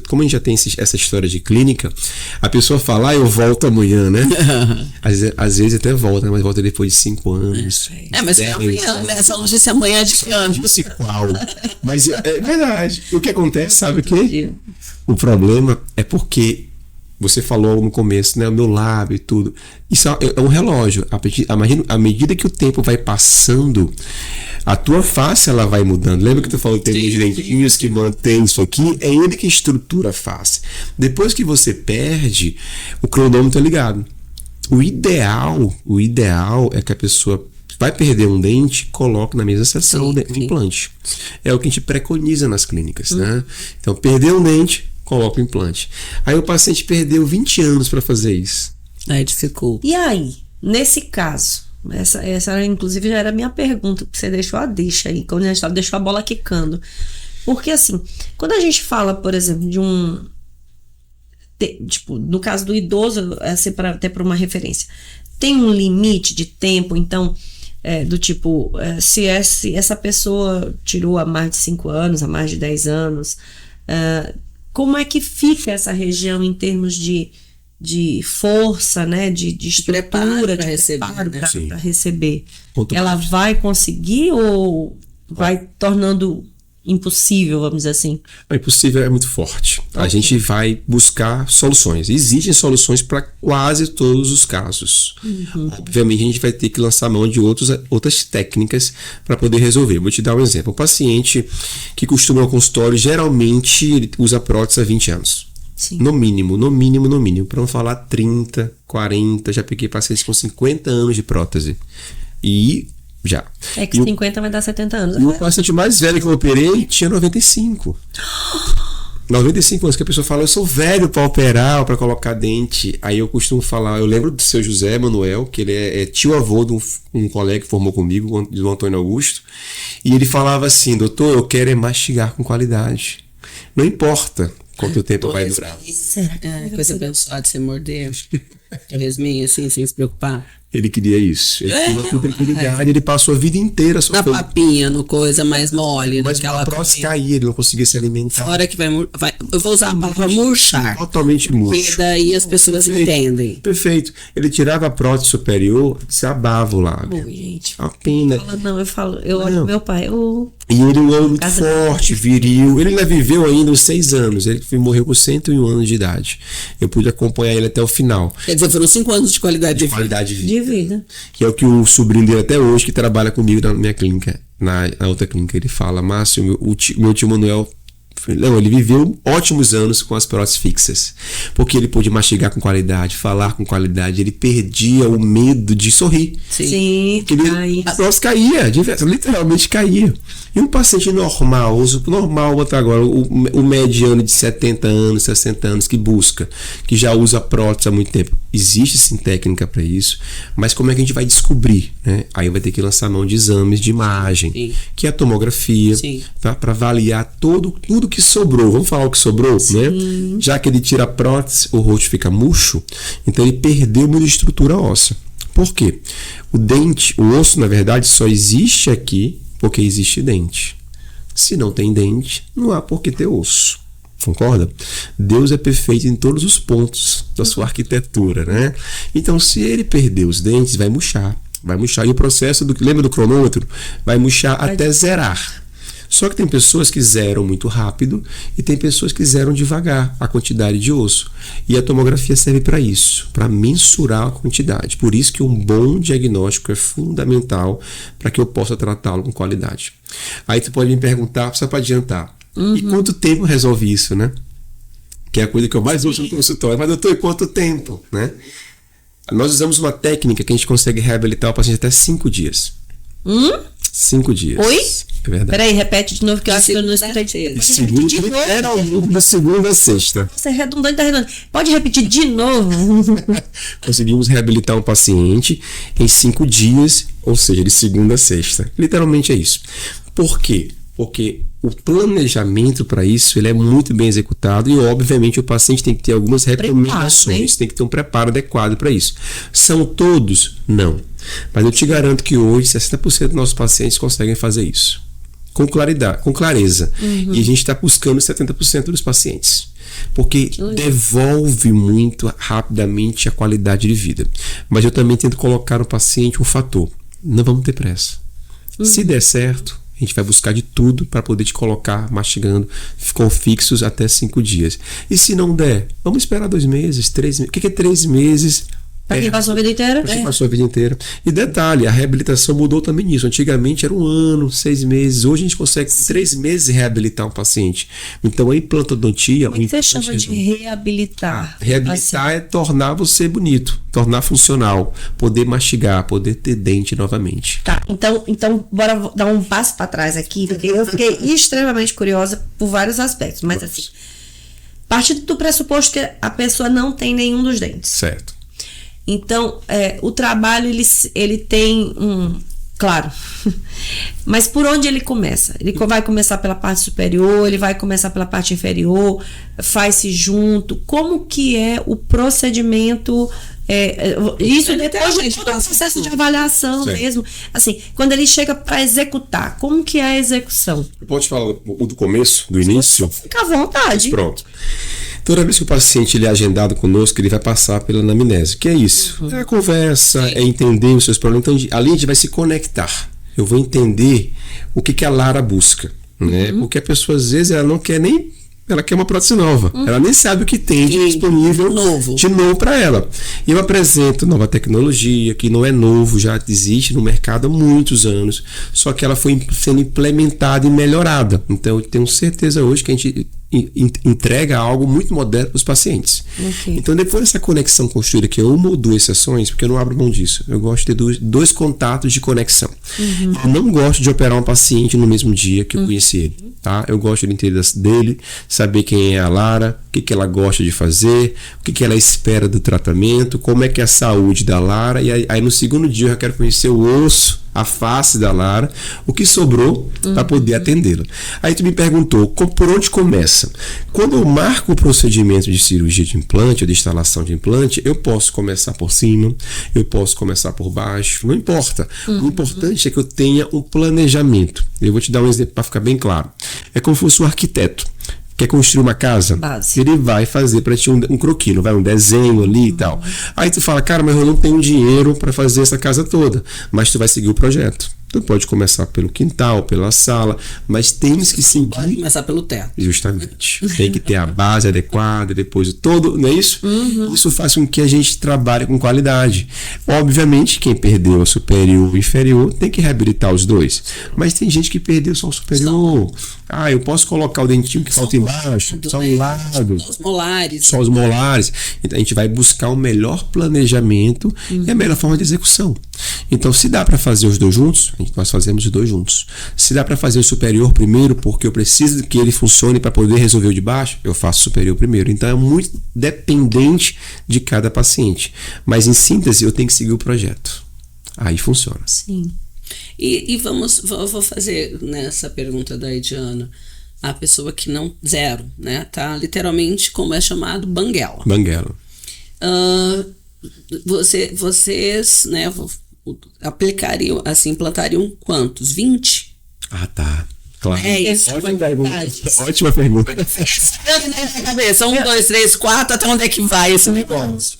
como a gente já tem essa história de clínica, a pessoa fala, eu volto amanhã, né? Às vezes até volta, mas volta depois de 5 anos. Mas é amanhã, né? Essa longe se amanhã de que ano? Mas é verdade. O que acontece, sabe o quê? O problema é porque você falou no começo, né? O meu lábio e tudo. Isso é um relógio. À medida que o tempo vai passando, a tua face ela vai mudando. Lembra que tu falou que tem os dentinhos que mantém isso aqui? É ele que estrutura a face. Depois que você perde, o cronômetro é ligado. O ideal é que a pessoa vai perder um dente, coloque na mesma sessão o implante. É o que a gente preconiza nas clínicas, né? Então, perdeu um dente, coloca o implante. Aí o paciente perdeu 20 anos para fazer isso. Aí dificulta. E aí, nesse caso, essa inclusive já era a minha pergunta, que você deixou a deixa aí, quando a gente deixou a bola quicando. Porque assim, quando a gente fala, por exemplo, de tipo, no caso do idoso, assim, até para uma referência, tem um limite de tempo, então, do tipo, se essa pessoa tirou há mais de 5 anos, há mais de 10 anos, como é que fica essa região em termos de força, né, de estrutura, de preparo para receber? Ela vai conseguir ou vai tornando impossível, vamos dizer assim? O impossível é muito forte. A gente vai buscar soluções. Existem soluções para quase todos os casos. Obviamente, a gente vai ter que lançar mão de outras técnicas para poder resolver. Vou te dar um exemplo. Um paciente que costuma ir ao consultório, geralmente ele usa prótese há 20 anos. Sim. No mínimo. Para não falar 30, 40, já peguei pacientes com 50 anos de prótese. E já. É que 50 vai dar 70 anos. E o paciente mais velho que eu operei tinha 95. 95 anos, que a pessoa fala, eu sou velho para operar, para colocar dente. Aí eu costumo falar, eu lembro do seu José Manuel, que ele é tio-avô de um colega que formou comigo, do Antônio Augusto. E ele falava assim, doutor, eu quero mastigar com qualidade. Não importa quanto tempo vai durar. Coisa abençoada de você morder. Resminha, assim, sem se preocupar. Ele queria isso. Ele tinha uma tranquilidade, ele passou a vida inteira sofrendo. Na papinha, no coisa mais mole. Mas a prótese caía, ele não conseguia se alimentar. Fora que vai eu vou usar a palavra murchar. Totalmente murcho. Porque daí as pessoas entendem. Perfeito. Ele tirava a prótese superior, se abava o lábio. Gente. A pena. Eu olho pro meu pai. E ele um homem muito forte, viril. Ele ainda viveu ainda uns 6 anos. Ele morreu com 101 anos de idade. Eu pude acompanhar ele até o final. Quer dizer, foram 5 anos de qualidade de vida. Vida. Que é o que o sobrinho dele até hoje, que trabalha comigo na minha clínica, na outra clínica, ele fala, Márcio, meu tio Manuel, não, ele viveu ótimos anos com as próteses fixas, porque ele pôde mastigar com qualidade, falar com qualidade, ele perdia o medo de sorrir. Sim. A prótese caía, literalmente caía. E um paciente normal até agora, o mediano de 70 anos, 60 anos, que já usa prótese há muito tempo. Existe sim técnica para isso, mas como é que a gente vai descobrir? Né? Aí vai ter que lançar mão de exames de imagem, sim, que é a tomografia, tá? Para avaliar tudo que sobrou. Vamos falar o que sobrou, né? Já que ele tira a prótese, o rosto fica murcho, então ele perdeu muita estrutura óssea. Por quê? O osso, na verdade, só existe aqui porque existe dente. Se não tem dente, não há por que ter osso. Concorda? Deus é perfeito em todos os pontos da sua arquitetura, né? Então, se ele perder os dentes, vai murchar. E o processo, lembra do cronômetro? Vai murchar até zerar. Só que tem pessoas que zeram muito rápido e tem pessoas que zeram devagar a quantidade de osso. E a tomografia serve para isso, para mensurar a quantidade. Por isso que um bom diagnóstico é fundamental para que eu possa tratá-lo com qualidade. Aí tu pode me perguntar, só para adiantar, e quanto tempo resolve isso, né? Que é a coisa que eu mais uso no consultório. Mas doutor, e quanto tempo, né? Nós usamos uma técnica que a gente consegue reabilitar o paciente até 5 dias. 5 dias. Oi? É verdade. Peraí, repete de novo que eu acho que eu não escutei. Da segunda a sexta. Você é redundante, tá redundante. Pode repetir de novo? Conseguimos reabilitar um paciente em 5 dias, ou seja, de segunda a sexta. Literalmente é isso. Por quê? Porque o planejamento para isso ele é muito bem executado e, obviamente, o paciente tem que ter algumas recomendações, tem que ter um preparo adequado para isso. São todos? Não. Mas eu te garanto que hoje 60% dos nossos pacientes conseguem fazer isso. Com claridade, com clareza. E a gente está buscando 70% dos pacientes. Porque devolve muito rapidamente a qualidade de vida. Mas eu também tento colocar no paciente um fator. Não vamos ter pressa. Se der certo, a gente vai buscar de tudo para poder te colocar mastigando com fixos até 5 dias. E se não der, vamos esperar 2 meses, 3 meses. O que é 3 meses? Pra quem passou a vida inteira? Pra quem passou a vida inteira. E detalhe, a reabilitação mudou também nisso. Antigamente era 1 ano, 6 meses. Hoje a gente consegue em 3 meses reabilitar um paciente. Então a implantodontia... O que você chama de reabilitar? Reabilitar é tornar você bonito, tornar funcional, poder mastigar, poder ter dente novamente. Tá, então bora dar um passo para trás aqui, porque eu fiquei extremamente curiosa por vários aspectos. Mas assim, partindo do pressuposto que a pessoa não tem nenhum dos dentes. Certo. Então, o trabalho, ele tem claro, mas por onde ele começa? Ele vai começar pela parte superior, ele vai começar pela parte inferior, faz-se junto. Como que é o procedimento? Isso depois de todo o processo de avaliação mesmo. Assim, quando ele chega para executar, como que é a execução? Eu posso te falar do começo, do início? Fica à vontade. Pronto. Toda vez que o paciente ele é agendado conosco, ele vai passar pela anamnese. Que é isso? É a conversa, é entender os seus problemas. Então, ali a gente vai se conectar. Eu vou entender o que a Lara busca, né? Porque a pessoa, às vezes, ela não quer nem... Ela quer uma prótese nova. Ela nem sabe o que tem disponível de novo para ela. E eu apresento nova tecnologia, que não é novo, já existe no mercado há muitos anos, só que ela foi sendo implementada e melhorada. Então, eu tenho certeza hoje que a gente entrega algo muito moderno para os pacientes. Então, depois dessa conexão construída, que é uma ou duas sessões, porque eu não abro mão disso, eu gosto de ter dois contatos de conexão. Eu não gosto de operar um paciente no mesmo dia que eu conheci ele. Tá? Eu gosto de entender dele, saber quem é a Lara, o que ela gosta de fazer, o que ela espera do tratamento, como é que é a saúde da Lara, e aí no segundo dia eu já quero conhecer o osso, a face da Lara, o que sobrou para poder atendê-la. Aí tu me perguntou, por onde começa? Quando eu marco o procedimento de cirurgia de implante ou de instalação de implante, eu posso começar por cima, eu posso começar por baixo, não importa. O importante é que eu tenha um planejamento. Eu vou te dar um exemplo para ficar bem claro. É como se fosse um arquiteto. Quer construir uma casa? Ele vai fazer para ti um croquis, não vai um desenho ali e tal. Aí tu fala, cara, mas eu não tenho dinheiro para fazer essa casa toda. Mas tu vai seguir o projeto. Tu pode começar pelo quintal, pela sala, mas temos que seguir... Pode começar pelo teto. Justamente. Tem que ter a base adequada, depois todo, não é isso? Isso faz com que a gente trabalhe com qualidade. Obviamente, quem perdeu o superior e o inferior tem que reabilitar os dois. Mas tem gente que perdeu só o superior. Eu posso colocar o dentinho que falta embaixo, só um lado. Os molares. Só os molares. Então, a gente vai buscar o melhor planejamento e a melhor forma de execução. Então, se dá para fazer os dois juntos, nós fazemos os dois juntos. Se dá para fazer o superior primeiro, porque eu preciso que ele funcione para poder resolver o de baixo, eu faço o superior primeiro. Então, é muito dependente de cada paciente. Mas, em síntese, eu tenho que seguir o projeto. Aí funciona. Sim. E vou fazer nessa pergunta da Ediana, a pessoa que não, zero, né? Tá literalmente, como é chamado, banguela. Banguela. Vocês, né, aplicariam, assim, implantariam quantos? 20? Tá. Claro. Isso. Ótima pergunta. Cabeça, 1, 2, 3, 4, até onde é que vai esse negócio?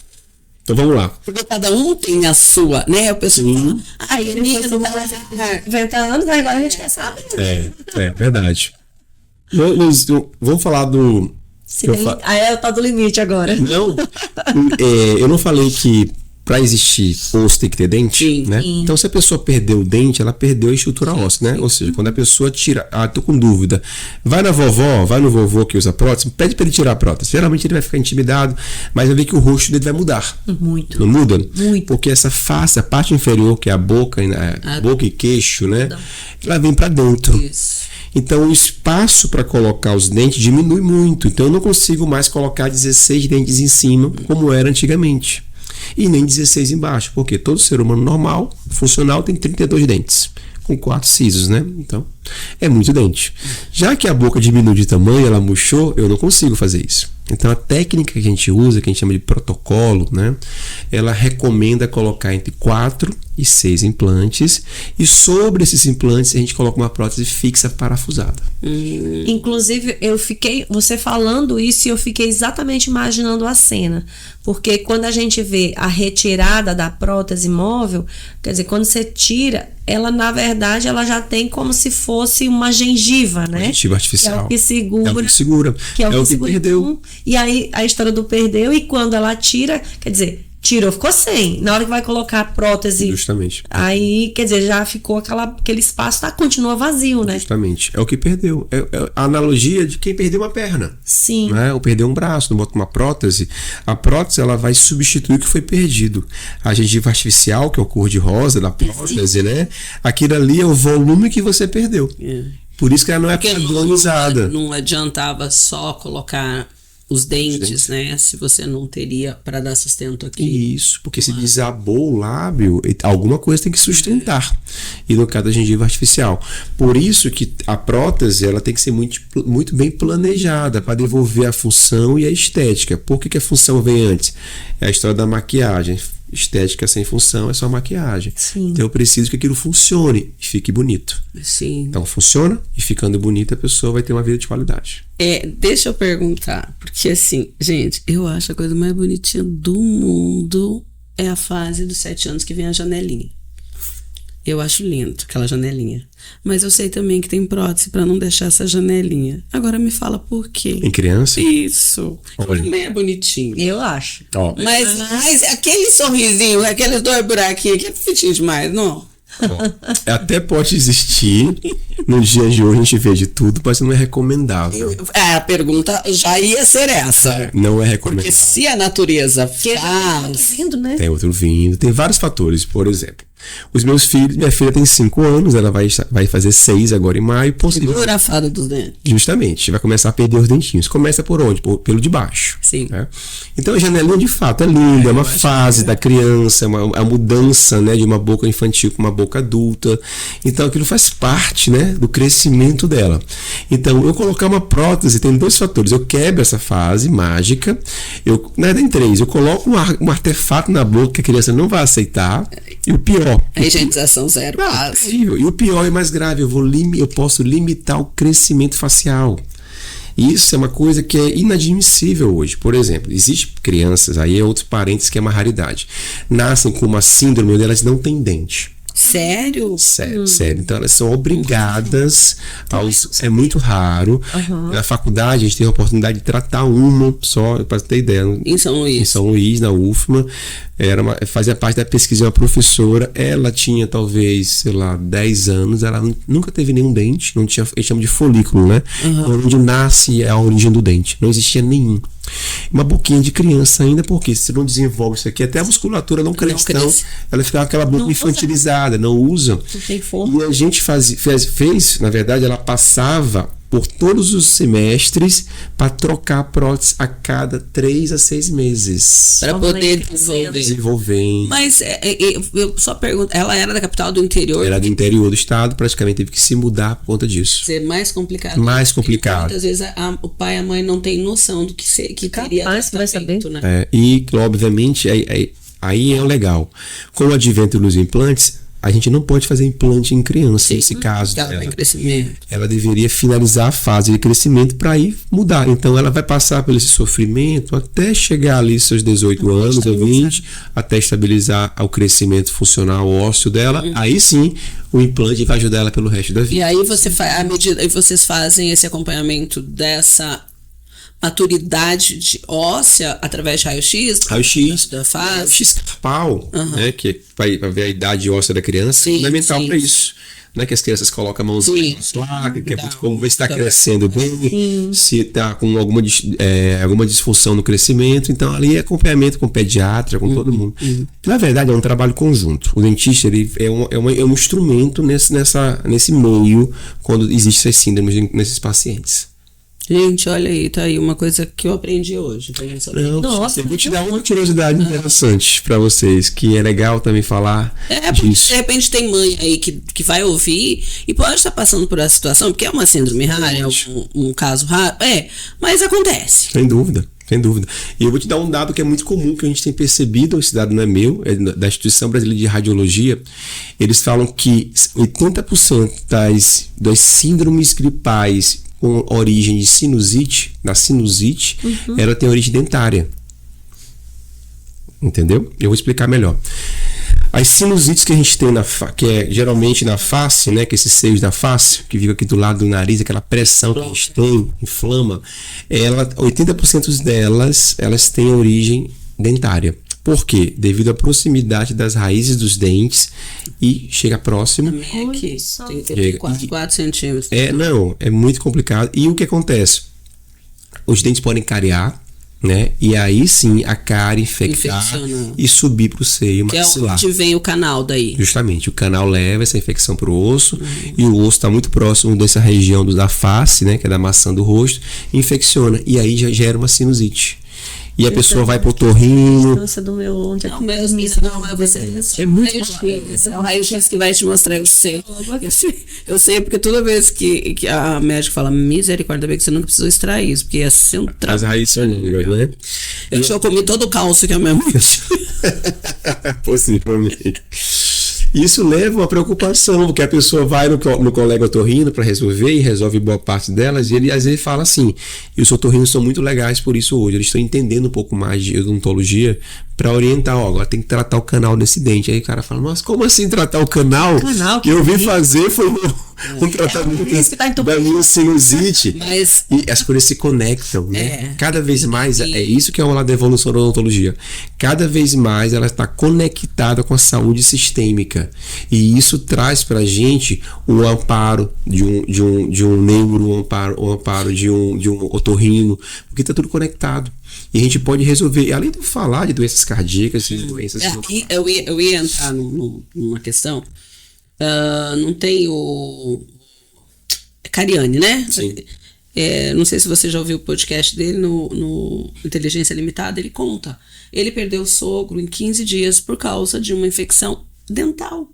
Então vamos lá. Porque cada um tem a sua, né? A pessoa fala, ele não vai 90 anos, agora a gente quer saber. É verdade. Vamos falar do... É o tal do limite agora. Não, eu não falei que para existir osso tem que ter dente, né? Então, se a pessoa perdeu o dente, ela perdeu a estrutura óssea, né? Ou seja, quando a pessoa tira... tô com dúvida. Vai na vovó, vai no vovô que usa prótese, pede para ele tirar a prótese. Geralmente ele vai ficar intimidado, mas vai ver que o rosto dele vai mudar. Muito. Não muda? Muito. Porque essa face, a parte inferior, que é a boca, boca e queixo, né? Ela vem para dentro. Isso. Então, o espaço para colocar os dentes diminui muito. Então, eu não consigo mais colocar 16 dentes em cima, como era antigamente. E nem 16 embaixo, porque todo ser humano normal, funcional, tem 32 dentes, com 4 sisos, né? Então, é muito dente. Já que a boca diminui de tamanho, ela murchou, eu não consigo fazer isso. Então, a técnica que a gente usa, que a gente chama de protocolo, né? Ela recomenda colocar entre 4 e 6 implantes, e sobre esses implantes a gente coloca uma prótese fixa parafusada. Inclusive, você falando isso, eu fiquei exatamente imaginando a cena, porque quando a gente vê a retirada da prótese móvel, quer dizer, quando você tira, ela na verdade ela já tem como se fosse uma gengiva, né? Gengiva artificial. Que é o que segura. É o que segura. Que é o que perdeu. E aí a história do perdeu, e quando ela tira, quer dizer, tirou, ficou sem. Na hora que vai colocar a prótese, justamente, aí, quer dizer, já ficou aquele espaço, continua vazio, né? Justamente, é o que perdeu. É a analogia de quem perdeu uma perna. Sim. Né? Ou perdeu um braço, não bota uma prótese. A prótese, ela vai substituir o que foi perdido. A gengiva artificial, que é o cor-de-rosa da prótese, né? Aquilo ali é o volume que você perdeu. Por isso que ela não é padronizada. Não adiantava só colocar os dentes, né? Se você não teria para dar sustento aqui. Isso, porque se desabou o lábio, alguma coisa tem que sustentar. E no caso da gengiva artificial. Por isso que a prótese ela tem que ser muito bem planejada para devolver a função e a estética. Por que a função vem antes? É a história da maquiagem. Estética sem função é só maquiagem. Sim. Então eu preciso que aquilo funcione e fique bonito. Sim. Então funciona e ficando bonita a pessoa vai ter uma vida de qualidade. Deixa eu perguntar, porque assim, gente, eu acho a coisa mais bonitinha do mundo é a fase dos 7 anos que vem a janelinha. Eu acho lindo aquela janelinha. Mas eu sei também que tem prótese para não deixar essa janelinha. Agora me fala por quê. Em criança? Isso. Olha. Também é bonitinho. Eu acho. Ó, Mas aquele sorrisinho, aqueles 2 buraquinhos, aquele fitinho demais, não? até pode existir. No dia de hoje a gente vê de tudo, mas não é recomendável. A pergunta já ia ser essa. Não é Porque recomendável. se a natureza Porque faz... lindo, né? Tem outro vindo. Tem vários fatores. Por exemplo, os meus filhos, minha filha tem 5 anos, ela vai fazer 6 agora em maio. Segura a fada dos dentes. Justamente, vai começar a perder os dentinhos. Começa por onde? Pelo de baixo. Sim. Né? Então a janelinha de fato é linda, é uma fase da criança, a mudança, né, de uma boca infantil para uma boca adulta. Então aquilo faz parte, né, do crescimento dela. Então eu colocar uma prótese tem 2 fatores. Eu quebro essa fase mágica, tem 3. Eu coloco um artefato na boca que a criança não vai aceitar. E o pior. A higienização zero. Terrível. E o pior e mais grave, eu posso limitar o crescimento facial. Isso é uma coisa que é inadmissível hoje. Por exemplo, existem crianças, aí é outros parentes que é uma raridade. Nascem com uma síndrome onde elas não têm dente. Sério? Sério. Então elas são obrigadas é muito raro. Na faculdade a gente tem a oportunidade de tratar uma só, para ter ideia. Em São Luís. Em São Luís, na UFMA, fazia parte da pesquisa de uma professora. Ela tinha talvez, sei lá, 10 anos, ela nunca teve nenhum dente, não tinha, a gente chama de folículo, né? Onde nasce a origem do dente, não existia nenhum. Uma boquinha de criança ainda, porque se não desenvolve isso aqui, até a musculatura não cresce. Então, ela fica com aquela boca infantilizada, não usa. Não tem forma. E a gente fez, na verdade, ela passava por todos os semestres para trocar a prótese a cada 3 a 6 meses. Para poder desenvolver. Mas eu só pergunto, ela era da capital do interior? Era do interior do estado, praticamente teve que se mudar por conta disso. Ser mais complicado. Mais complicado. Muitas vezes o pai e a mãe não têm noção do que teria Capaz, vai saber. né? E, obviamente, aí é o legal. Com o advento dos implantes, a gente não pode fazer implante em criança, nesse caso. Ela deveria finalizar a fase de crescimento para ir mudar. Então ela vai passar por esse sofrimento até chegar ali seus 18 anos ou 20, até estabilizar o crescimento funcional ósseo dela. Aí sim, o implante vai ajudar ela pelo resto da vida. E aí vocês fazem esse acompanhamento dessa maturidade óssea através de raio-x? Raio-x carpal, né, que vai ver a idade óssea da criança, é fundamental para isso. Né, que as crianças colocam a mãozinha na placa, que é muito como ver se está crescendo bem, se está com alguma disfunção no crescimento. Então ali é acompanhamento com o pediatra, com todo mundo. Na verdade é um trabalho conjunto. O dentista ele é um instrumento nesse meio quando existem essas síndromes nesses pacientes. Gente, olha aí, tá aí uma coisa que eu aprendi hoje. Nossa, eu vou te dar uma curiosidade interessante pra vocês, que é legal também falar disso. De repente tem mãe aí que vai ouvir e pode estar passando por essa situação, porque é uma síndrome rara, é um caso raro, mas acontece. Sem dúvida. E eu vou te dar um dado que é muito comum, que a gente tem percebido, esse dado não é meu, é da Instituição Brasileira de Radiologia. Eles falam que 80% das síndromes gripais com origem de sinusite, ela tem origem dentária. Entendeu? Eu vou explicar melhor. As sinusites que a gente tem que é geralmente na face, né, que esses seios da face, que fica aqui do lado do nariz, aquela pressão que a gente tem, inflama, 80% delas, elas têm origem dentária. Por quê? Devido à proximidade das raízes dos dentes e chega próximo. Aqui, tem 4 centímetros. É muito complicado. E o que acontece? Os dentes podem cariar, né? E aí sim a cárie infectar Infecciona. e subir pro seio Que é maxilar. onde vem o canal daí. Justamente, o canal leva essa infecção pro osso e o osso está muito próximo dessa região da face, né? Que é da maçã do rosto, infecciona e aí já gera uma sinusite. E a pessoa vai pro otorrino. Nossa, do meu, onde é que Não, mas você. É muito É o raio-x que vai te mostrar. Eu sei porque toda vez que a médica fala misericórdia, bem que você nunca precisou extrair isso, porque ia ser um As trabalho. raízes são longas, né? Eu já comi todo o cálcio que a minha mãe Possivelmente. Isso leva a uma preocupação, porque a pessoa vai no colega otorrino para resolver e resolve boa parte delas, e ele às vezes fala assim, e os otorrinos são muito legais por isso hoje, eles estão entendendo um pouco mais de odontologia para orientar, ó, agora tem que tratar o canal desse dente. Aí o cara fala, nossa, como assim tratar o canal? Canal, Que eu vim fazer foi um tratamento isso que tá entupido. da minha sinusite. Mas E as coisas se conectam, né? É. Cada vez mais, é isso que é o lado da evolução da odontologia. Cada vez mais ela está conectada com a saúde sistêmica. E isso traz pra gente o amparo de um neuro, o amparo de um otorrino, porque tá tudo conectado. E a gente pode resolver, e além de falar de doenças cardíacas e doenças... aqui eu ia entrar numa questão. Não tem o Cariani, né? Sim. Não sei se você já ouviu o podcast dele no Inteligência Limitada, ele conta. Ele perdeu o sogro em 15 dias por causa de uma infecção dental,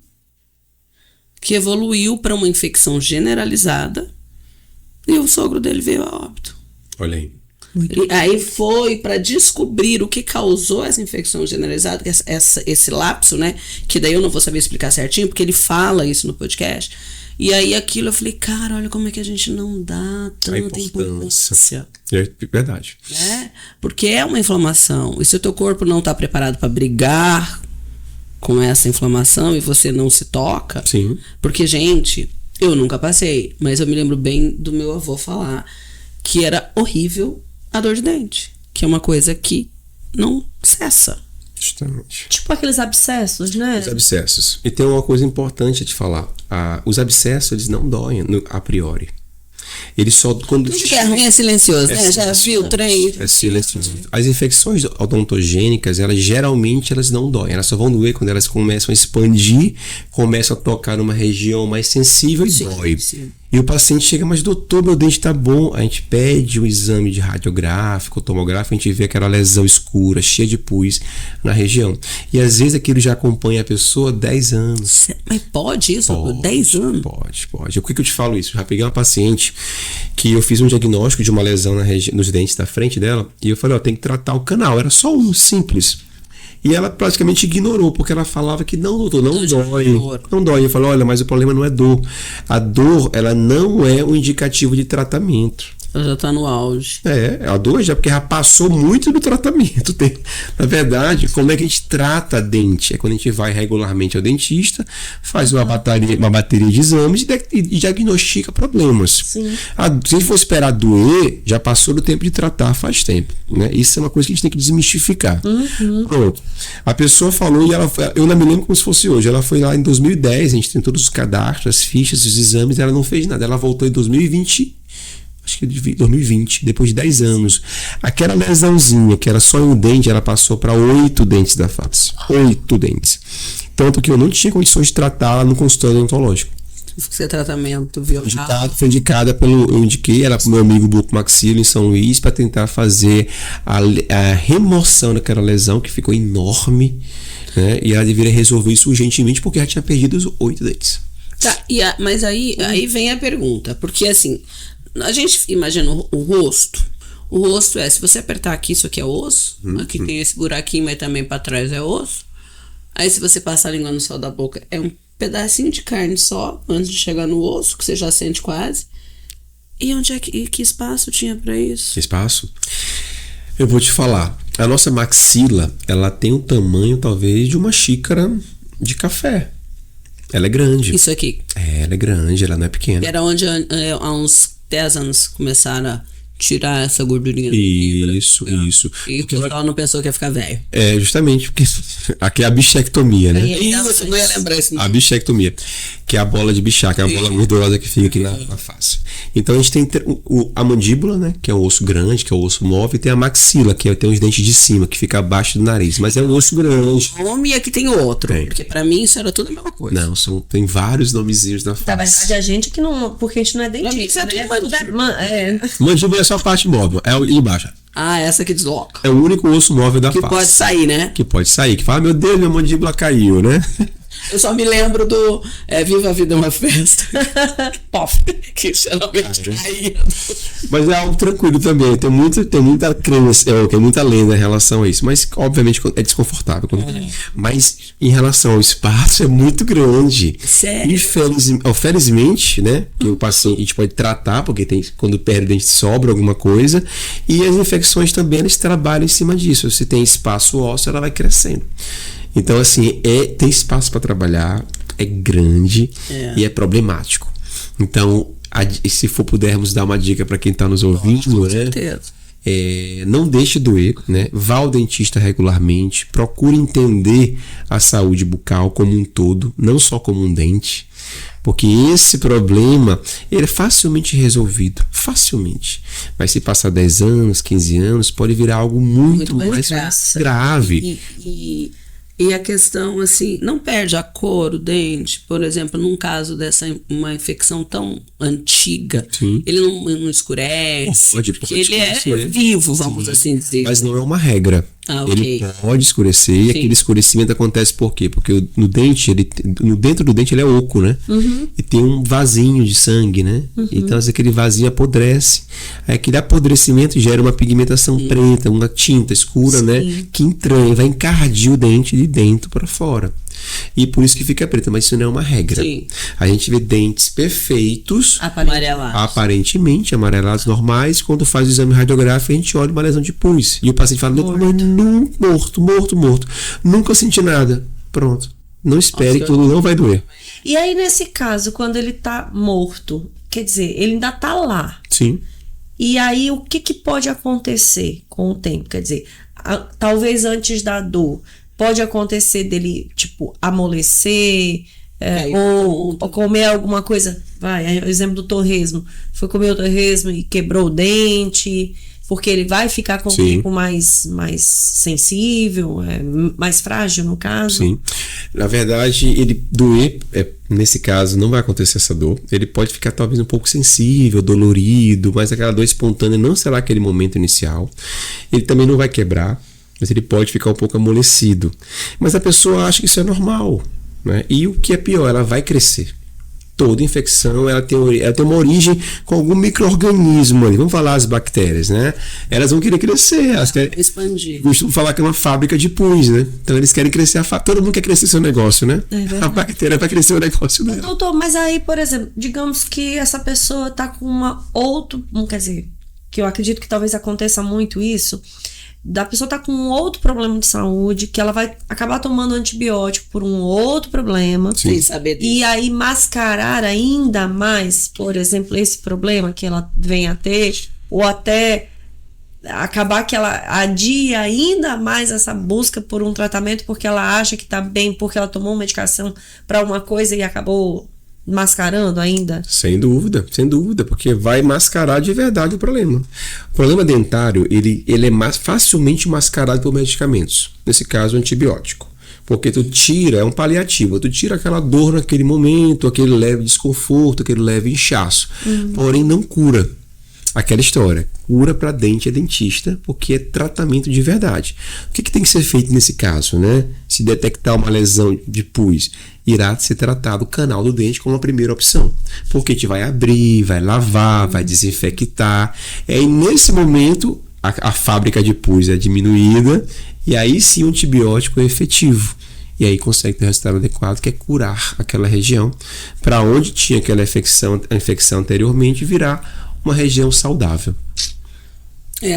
que evoluiu para uma infecção generalizada e o sogro dele veio a óbito. Olha aí. E aí foi para descobrir o que causou essa infecção generalizada, esse lapso, né? Que daí eu não vou saber explicar certinho, porque ele fala isso no podcast. E aí aquilo eu falei, cara, olha como é que a gente não dá tanta importância. É verdade. Né? Porque é uma inflamação. E se o teu corpo não está preparado para brigar com essa inflamação e você não se toca... Sim. Porque, gente, eu nunca passei, mas eu me lembro bem do meu avô falar que era horrível a dor de dente, que é uma coisa que não cessa. Justamente. Tipo aqueles abscessos, né? Os abscessos. E tem uma coisa importante a te falar. Os abscessos, eles não doem a priori. Eles só... Quando Tudo que é ruim é silencioso, né? Já viu o trem? É silencioso. As infecções odontogênicas, elas geralmente elas não doem. Elas só vão doer quando elas começam a expandir, começam a tocar numa região mais sensível e dói. Sim. E o paciente chega, mas doutor, meu dente tá bom. A gente pede um exame de radiográfico, tomográfico, a gente vê aquela lesão escura, cheia de pus na região. E às vezes aquilo já acompanha a pessoa 10 anos. Mas pode isso? 10 anos? Pode. Por que eu te falo isso? Eu já peguei uma paciente que eu fiz um diagnóstico de uma lesão nos dentes da frente dela e eu falei, ó, tem que tratar o canal. Era só um simples. E ela praticamente ignorou, porque ela falava que não, doutor, não dói. Não dói. Eu falei, olha, mas o problema não é dor. A dor, ela não é um indicativo de tratamento. Ela já tá no auge. A dor já porque já passou muito do tratamento. Na verdade, como é que a gente trata dente? É quando a gente vai regularmente ao dentista, faz uma bateria de exames e diagnostica problemas. Sim. Se a gente for esperar doer, já passou do tempo de tratar faz tempo. Né? Isso é uma coisa que a gente tem que desmistificar. Pronto. A pessoa falou, e eu não me lembro como se fosse hoje, ela foi lá em 2010, a gente tem todos os cadastros, as fichas, os exames, ela não fez nada. Ela voltou em 2020, acho que 2020, depois de 10 anos. Aquela lesãozinha que era só em um dente, ela passou para 8 dentes da face. 8 dentes. Tanto que eu não tinha condições de tratá-la no consultório odontológico. Esse tratamento violado. Foi indicada eu indiquei ela para o meu amigo Buco Maxilo em São Luís para tentar fazer a remoção daquela lesão que ficou enorme, né? E ela deveria resolver isso urgentemente porque já tinha perdido os 8 dentes. Tá, mas aí vem a pergunta, porque assim, a gente imagina o rosto. O rosto se você apertar aqui, isso aqui é osso. Aqui tem esse buraquinho, mas também para trás é osso. Aí se você passar a língua no céu da boca, é um pedacinho de carne só, antes de chegar no osso, que você já sente quase. E onde é que espaço tinha para isso? Que espaço? Eu vou te falar. A nossa maxila, ela tem o tamanho, talvez, de uma xícara de café. Ela é grande. Isso aqui. Ela é grande, ela não é pequena. Era onde há uns 10 anos começaram a tirar essa gordurinha. Isso. E o pessoal não pensou que ia ficar velho. Justamente, porque aqui é a bichectomia, né? Isso, não ia lembrar isso. A bichectomia. que é a bola de bichar, que é a bola gordurosa que fica aqui na face. Então a gente tem a mandíbula, né, que é um osso grande, que é o osso móvel, e tem a maxila, que tem os dentes de cima, que fica abaixo do nariz, mas é um osso grande. Nome, e aqui tem outro, Tem. porque pra mim isso era tudo a mesma coisa. Não, tem vários nomezinhos na face. Na verdade, a gente que não. Porque a gente não é dentista. Isso é Né? tudo Mandíbula é só a parte móvel, é o embaixo. Ah, essa que desloca. É o único osso móvel da Que face. pode sair, né? Que pode sair, que fala, meu Deus, minha mandíbula caiu, né? Eu só me lembro do Viva a Vida é uma Festa. Pof, que geralmente caía. Mas é algo tranquilo também. Tem muita crença, tem muita lenda em relação a isso. Mas, obviamente, é desconfortável. Mas, em relação ao espaço, é muito grande. Sério? Felizmente, né? Que o paciente a gente pode tratar, porque quando perde dente sobra alguma coisa. E as infecções também, eles trabalham em cima disso. Se tem espaço ósseo, ela vai crescendo. Então, assim, tem espaço para trabalhar, é grande e é problemático. Então, se pudermos dar uma dica para quem está nos ouvindo, Com né? certeza. Não deixe doer, né? Vá ao dentista regularmente, procure entender a saúde bucal como um todo, não só como um dente. Porque esse problema ele é facilmente resolvido, facilmente. Mas se passar 10 anos, 15 anos, pode virar algo muito mais grave. E a questão, assim, não perde a cor, o dente, por exemplo, num caso uma infecção tão antiga, Sim. ele não escurece, Pode ele é escurecer. vivo, vamos assim dizer. Mas não é uma regra. Ah, ok. Ele pode escurecer e aquele escurecimento acontece por quê? Porque dentro do dente ele é oco, né? E tem um vasinho de sangue, né? Então aquele vasinho apodrece. Aí aquele apodrecimento gera uma pigmentação preta, uma tinta escura, né? Que entranha, vai encardir o dente de dentro para fora. E por isso que fica preta, mas isso não é uma regra. Sim. A gente vê dentes perfeitos, Amarelado. aparentemente amarelados normais. Quando faz o exame radiográfico, a gente olha uma lesão de pus. E o paciente fala, morto. Nunca senti nada. Pronto. Não espere, que tudo não vai doer. E aí, nesse caso, quando ele tá morto, quer dizer, ele ainda tá lá. Sim. E aí, o que pode acontecer com o tempo? Quer dizer, talvez antes da dor, pode acontecer dele, tipo, amolecer, ou comer alguma coisa. Vai, o exemplo do torresmo. Foi comer o torresmo e quebrou o dente, porque ele vai ficar com o tempo mais sensível, mais frágil, no caso. Sim. Na verdade, ele doer, nesse caso, não vai acontecer essa dor. Ele pode ficar talvez um pouco sensível, dolorido, mas aquela dor espontânea não será aquele momento inicial. Ele também não vai quebrar, mas ele pode ficar um pouco amolecido. Mas a pessoa acha que isso é normal, né? E o que é pior, ela vai crescer. Toda infecção ela tem uma origem com algum micro-organismo ali. Vamos falar as bactérias, né? Elas vão querer crescer. Elas querem Expandir. Costumo falar que é uma fábrica de pus, né? Então eles querem crescer todo mundo quer crescer seu negócio, né? A bactéria vai crescer o negócio dela. Doutor, mas aí, por exemplo, digamos que essa pessoa tá com quer dizer, que eu acredito que talvez aconteça muito isso, da pessoa tá com um outro problema de saúde, que ela vai acabar tomando antibiótico por um outro problema. Sem saber disso. E aí mascarar ainda mais, por exemplo, esse problema que ela vem a ter, ou até acabar que ela adia ainda mais essa busca por um tratamento porque ela acha que tá bem, porque ela tomou medicação para uma coisa e acabou mascarando ainda? Sem dúvida, porque vai mascarar de verdade o problema. O problema dentário, ele é mais facilmente mascarado por medicamentos. Nesse caso, o antibiótico. Porque é um paliativo, tu tira aquela dor naquele momento, aquele leve desconforto, aquele leve inchaço. Porém, não cura. Aquela história, cura para dente é dentista, porque é tratamento de verdade. O que tem que ser feito nesse caso, né? Se detectar uma lesão de pus, irá ser tratado o canal do dente como a primeira opção, porque a gente vai abrir, vai lavar, vai desinfectar. E nesse momento a fábrica de pus é diminuída e aí sim o antibiótico é efetivo. E aí consegue ter o resultado adequado, que é curar aquela região para onde tinha aquela infecção anteriormente virar uma região saudável.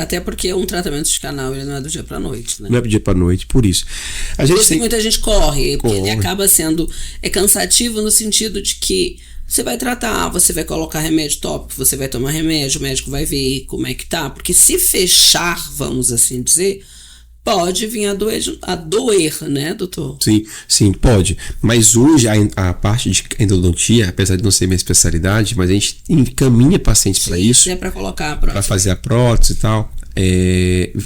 Até porque um tratamento de canal ele não é do dia pra noite, né? Não é do dia pra noite, por isso. Muita gente corre, porque ele acaba sendo cansativo no sentido de que você vai tratar, você vai colocar remédio tópico, você vai tomar remédio, o médico vai ver como é que tá, porque se fechar, vamos assim dizer, pode vir a doer, né, doutor? Sim, pode. Mas hoje a parte de endodontia, apesar de não ser minha especialidade, mas a gente encaminha pacientes para isso. É para colocar a prótese. Para fazer a prótese e tal.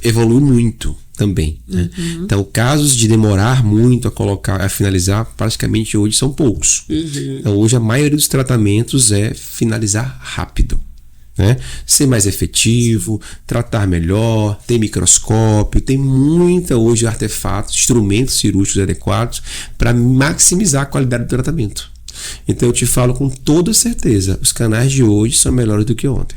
Evolui muito também. Né? Então, casos de demorar muito a finalizar, praticamente hoje são poucos. Então, hoje a maioria dos tratamentos é finalizar rápido. Né? Ser mais efetivo, tratar melhor, tem microscópio, tem muita hoje artefatos, instrumentos cirúrgicos adequados para maximizar a qualidade do tratamento. Então eu te falo com toda certeza, os canais de hoje são melhores do que ontem.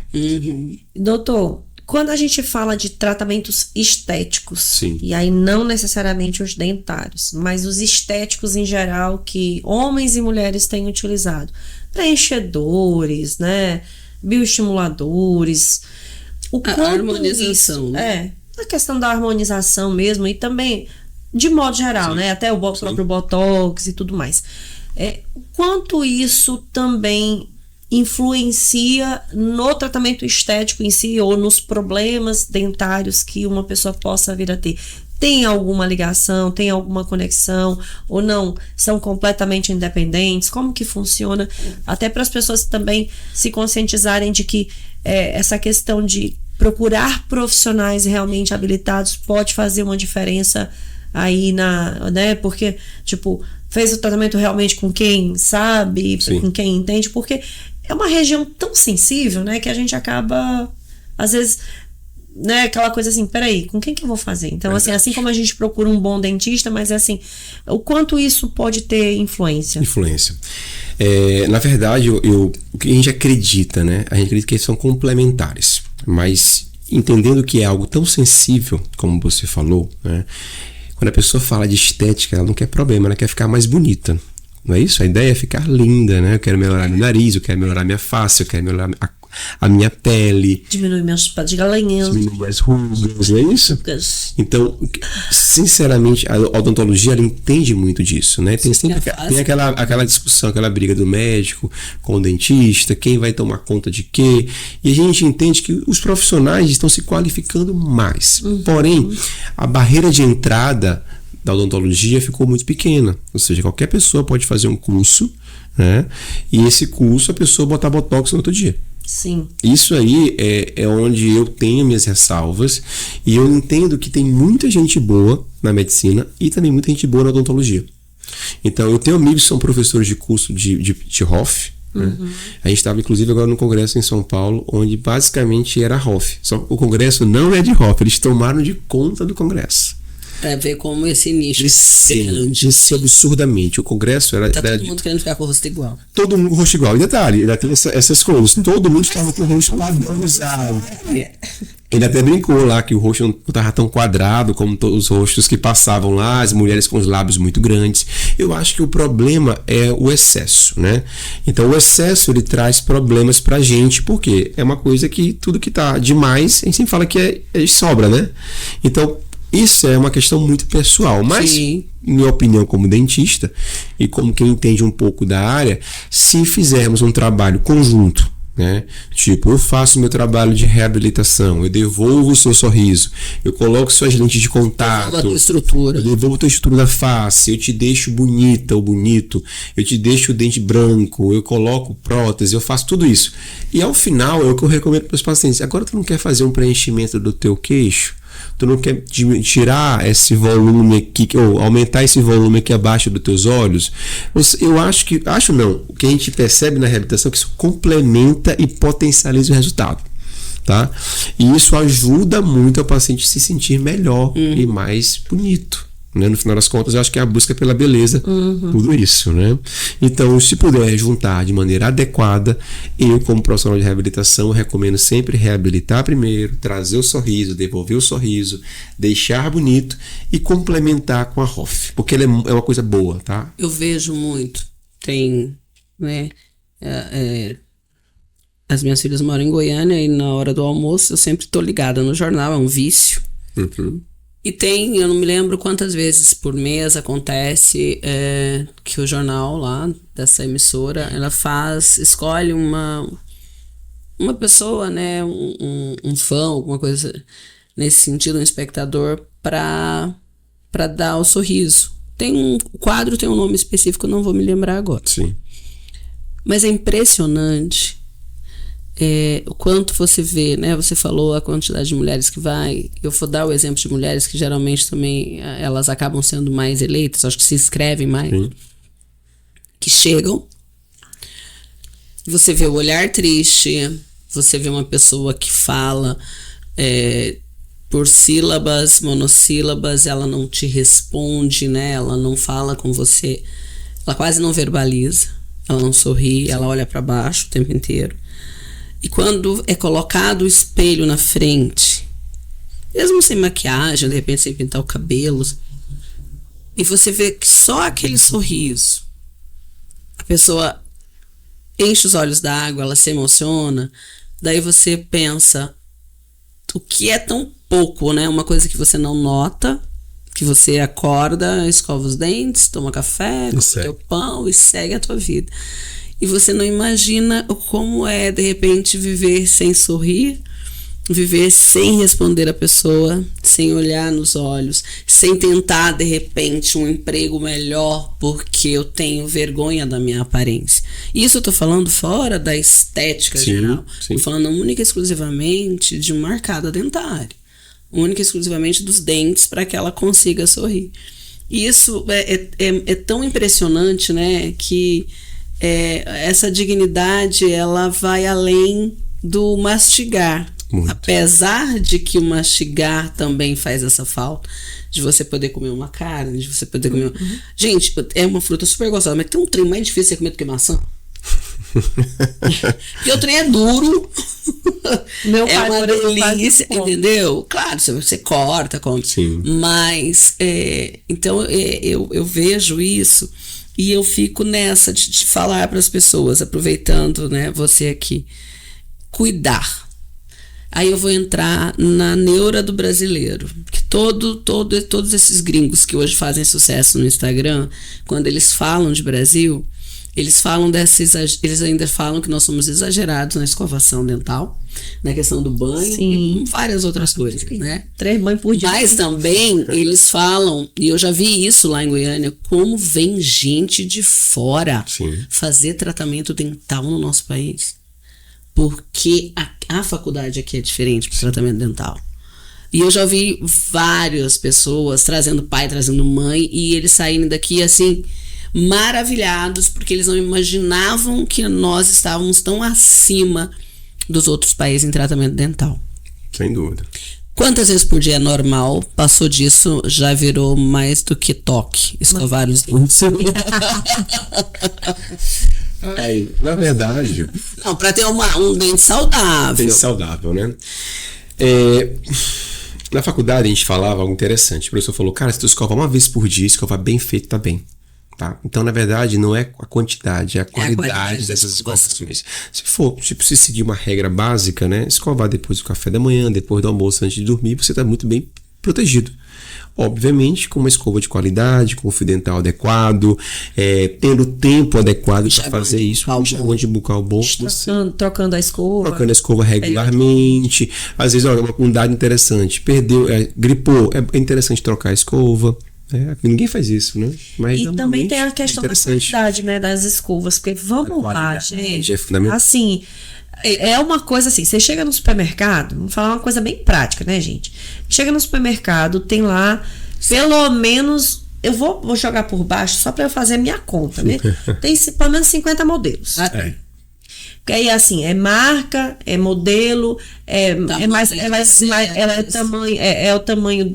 Doutor, quando a gente fala de tratamentos estéticos, Sim. e aí não necessariamente os dentários, mas os estéticos em geral que homens e mulheres têm utilizado, preenchedores, né? Bioestimuladores, A harmonização, né? A questão da harmonização mesmo, e também de modo geral, Sim. né? Até o próprio Botox e tudo mais. O quanto isso também influencia no tratamento estético em si, ou nos problemas dentários que uma pessoa possa vir a ter? Tem alguma ligação, tem alguma conexão, ou não? São completamente independentes? Como que funciona? Até para as pessoas também se conscientizarem de que essa questão de procurar profissionais realmente habilitados pode fazer uma diferença aí né? Porque, tipo, fez o tratamento realmente com quem sabe, Sim. com quem entende, porque é uma região tão sensível, né, que a gente acaba, às vezes, né, aquela coisa assim, peraí, com quem que eu vou fazer? Então, assim como a gente procura um bom dentista, mas assim, o quanto isso pode ter influência? Na verdade, o que a gente acredita, né? A gente acredita que eles são complementares, mas entendendo que é algo tão sensível, como você falou, né? Quando a pessoa fala de estética, ela não quer problema, ela quer ficar mais bonita. Não é isso? A ideia é ficar linda, né? Eu quero melhorar meu nariz, eu quero melhorar minha face, eu quero melhorar a minha pele. Diminuir meus galanhas. Diminuir as rugas, não é isso? Então, sinceramente, a odontologia ela entende muito disso, né? Tem aquela discussão, aquela briga do médico com o dentista, quem vai tomar conta de quê. E a gente entende que os profissionais estão se qualificando mais. Porém, a barreira de entrada da odontologia ficou muito pequena. Ou seja, qualquer pessoa pode fazer um curso, né? E esse curso a pessoa botar botox no outro dia. Sim. Isso aí é onde eu tenho minhas ressalvas, e eu entendo que tem muita gente boa na medicina e também muita gente boa na odontologia. Então eu tenho amigos que são professores de curso de Hoff. Né? A gente estava inclusive agora no congresso em São Paulo, onde basicamente era Hoff. Só que o congresso não é de Hoff, eles tomaram de conta do congresso. Pra ver como esse nicho Disse absurdamente. O congresso era. Todo mundo querendo ficar com o rosto igual. Todo mundo com o rosto igual. E detalhe, ainda tem essas coisas. Todo mundo estava com o rosto padronizado. Ele até brincou lá que o rosto não estava tão quadrado como os rostos que passavam lá, as mulheres com os lábios muito grandes. Eu acho que o problema é o excesso, né? Então o excesso ele traz problemas pra gente, porque é uma coisa que tudo que tá demais, a gente sempre fala que sobra, né? Então isso é uma questão muito pessoal, mas minha opinião como dentista e como quem entende um pouco da área, se fizermos um trabalho conjunto, né? Tipo, eu faço meu trabalho de reabilitação, eu devolvo o seu sorriso, eu coloco suas lentes de contato, a estrutura. eu devolvo a tua estrutura da face, eu te deixo bonita ou bonito, eu te deixo o dente branco, eu coloco prótese, eu faço tudo isso. E ao final é o que eu recomendo para os pacientes. Agora tu não quer fazer um preenchimento do teu queixo? Tu não quer tirar esse volume aqui, ou aumentar esse volume aqui abaixo dos teus olhos? Eu acho que, o que a gente percebe na reabilitação é que isso complementa e potencializa o resultado, tá? E isso ajuda muito o paciente a se sentir melhor e mais bonito. Né? No final das contas, eu acho que é a busca pela beleza, tudo isso, né? Então, se puder juntar de maneira adequada, eu, como profissional de reabilitação, recomendo sempre reabilitar primeiro, trazer o sorriso, devolver o sorriso, deixar bonito e complementar com a Hoff, porque ela é uma coisa boa, tá? Eu vejo muito, né? As minhas filhas moram em Goiânia e na hora do almoço eu sempre tô ligada no jornal, é um vício. E eu não me lembro quantas vezes por mês acontece que o jornal lá dessa emissora, ela escolhe uma pessoa, né, um fã, alguma coisa nesse sentido, um espectador, para dar o sorriso. O quadro tem um nome específico, eu não vou me lembrar agora. Sim. Mas é impressionante o quanto você vê, né? Você falou a quantidade de mulheres que vai. Eu vou dar o exemplo de mulheres que geralmente também elas acabam sendo mais eleitas, acho que se inscrevem mais. Sim. Que chegam. Você vê o olhar triste, você vê uma pessoa que fala por sílabas, monossílabas, ela não te responde, né? Ela não fala com você, ela quase não verbaliza, ela não sorri, ela olha para baixo o tempo inteiro. E quando é colocado o espelho na frente, mesmo sem maquiagem, de repente sem pintar o cabelo, e você vê que só aquele sorriso, a pessoa enche os olhos d'água, ela se emociona, daí você pensa, o que é tão pouco, né? Uma coisa que você não nota, que você acorda, escova os dentes, toma café, come teu pão e segue a tua vida. E você não imagina como é, de repente, viver sem sorrir, viver sem responder a pessoa, sem olhar nos olhos, sem tentar, de repente, um emprego melhor porque eu tenho vergonha da minha aparência. E isso eu tô falando fora da estética geral. Tô falando única e exclusivamente de uma arcada dentária. Única e exclusivamente dos dentes para que ela consiga sorrir. E isso é tão impressionante, né, que essa dignidade, ela vai além do mastigar. Muito. Apesar de que o mastigar também faz essa falta, de você poder comer uma carne, de você poder comer... Gente, é uma fruta super gostosa, mas tem um trem mais difícil de você comer do que maçã. Porque o trem é duro. Meu pai, uma delícia, entendeu? Claro, você corta, come. Sim. Mas, então, eu vejo isso e eu fico nessa de falar para as pessoas, aproveitando, né, você aqui, cuidar. Aí eu vou entrar na neura do brasileiro, que todos esses gringos que hoje fazem sucesso no Instagram, quando eles falam de Brasil, eles ainda falam que nós somos exagerados na escovação dental, na questão do banho. Sim. E várias outras coisas, né? 3 banhos por dia. Mas também eles falam, e eu já vi isso lá em Goiânia, como vem gente de fora fazer tratamento dental no nosso país. Porque a faculdade aqui é diferente para o tratamento dental. E eu já vi várias pessoas trazendo pai, trazendo mãe, e eles saírem daqui assim, maravilhados, porque eles não imaginavam que nós estávamos tão acima dos outros países em tratamento dental. Sem dúvida. Quantas vezes por dia é normal? Passou disso, já virou mais do que toque. Escovar os dentes. Na verdade... Não, para ter um dente saudável. Dente saudável, né? Na faculdade a gente falava algo interessante. O professor falou, cara, se tu escova uma vez por dia, escovar bem feito, tá bem. Tá? Então, na verdade, não é a quantidade, é a qualidade dessas escovações. Se você seguir uma regra básica, né? Escovar depois do café da manhã, depois do almoço, antes de dormir, você está muito bem protegido. Obviamente, com uma escova de qualidade, com o fio dental adequado, tendo tempo adequado para fazer isso, um enxaguante bucal bom. Trocando a escova. Trocando a escova regularmente. Às vezes, olha, um dado interessante, gripou, é interessante trocar a escova. Ninguém faz isso, né? Mas e também tem a questão da qualidade, né, das escovas, porque vamos lá, gente. É fundamental. Assim, é uma coisa assim, você chega no supermercado, vamos falar uma coisa bem prática, né, gente? Chega no supermercado, tem lá pelo menos, eu vou jogar por baixo só para eu fazer a minha conta, né? Tem pelo menos 50 modelos. Porque aí, assim, é marca, é modelo, o tamanho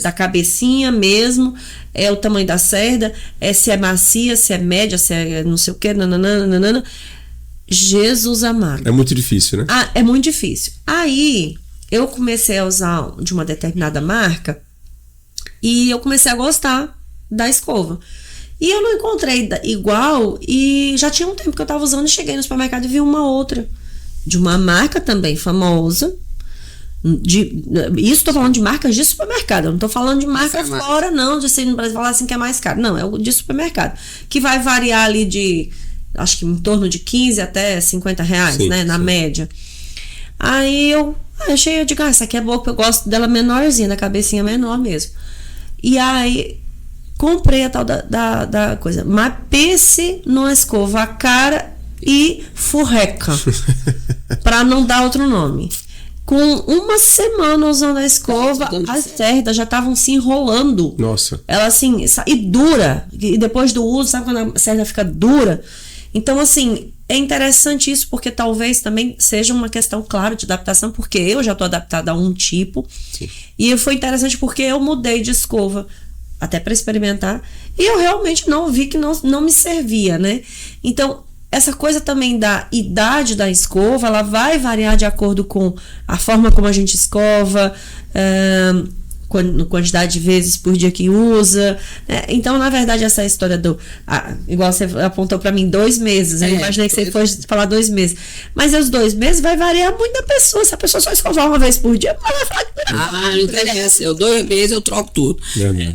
da cabecinha mesmo, é o tamanho da cerda, se é macia, se é média, se é não sei o que, nananana. Jesus amado. É muito difícil, né? É muito difícil. Aí, eu comecei a usar de uma determinada marca e eu comecei a gostar da escova. E eu não encontrei igual e já tinha um tempo que eu tava usando e cheguei no supermercado e vi uma outra. De uma marca também famosa. Isso tô falando de marcas de supermercado. Eu não tô falando de marca fora, não. De ser no Brasil falar assim que é mais caro. Não, é o de supermercado. Que vai variar ali de, acho que em torno de 15 até 50 reais, né? Na média. Aí eu Eu achei, eu digo, essa aqui é boa, porque eu gosto dela menorzinha, da cabecinha menor mesmo. E aí, comprei a tal da coisa. Mas pense numa escova a cara e furreca. Pra não dar outro nome. Com uma semana usando a escova, as cerdas já estavam se enrolando. Nossa. Ela assim, e dura. E depois do uso, sabe quando a cerda fica dura? Então, assim, é interessante isso, porque talvez também seja uma questão, claro, de adaptação, porque eu já estou adaptada a um tipo. Sim. E foi interessante porque eu mudei de escova, até para experimentar, e eu realmente não vi que não me servia, né? Então, essa coisa também da idade da escova, ela vai variar de acordo com a forma como a gente escova, quantidade de vezes por dia que usa, né? Então, na verdade, essa história igual você apontou para mim, 2 meses, eu imaginei que você fosse falar 2 meses, mas os 2 meses vai variar muito da pessoa. Se a pessoa só escovar uma vez por dia, ela vai falar que não interessa, 2 meses eu troco tudo.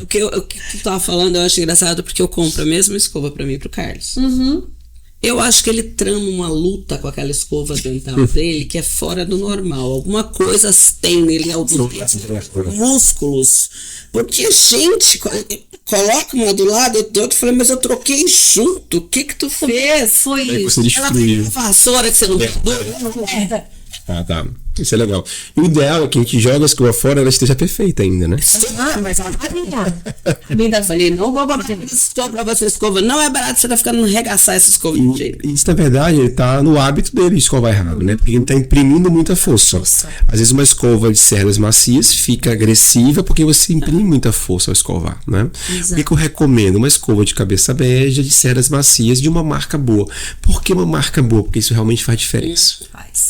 O que tu tava falando eu acho engraçado, porque eu compro a mesma escova para mim e pro Carlos. Eu acho que ele trama uma luta com aquela escova dental dele que é fora do normal. Alguma coisa tem nele, alguns músculos. Porque, gente, coloca uma do lado do outro e fala, mas eu troquei junto. O que tu fez? foi isso. Você Ela destruiu. fez uma vassoura que você não mudou. Ah, tá. Isso é legal. E o ideal é que a gente joga a escova fora, ela esteja perfeita ainda, né? Mas ela vai vingar. Eu falei, não vou botar pra você escova. Não é barato, você tá ficando regaçar essa escova de jeito. Isso, na verdade, ele tá no hábito dele de escovar errado, né? Porque ele tá imprimindo muita força. Às vezes uma escova de cerdas macias fica agressiva porque você imprime muita força ao escovar, né? Por que eu recomendo uma escova de cabeça média de cerdas macias de uma marca boa? Por que uma marca boa? Porque isso realmente faz diferença.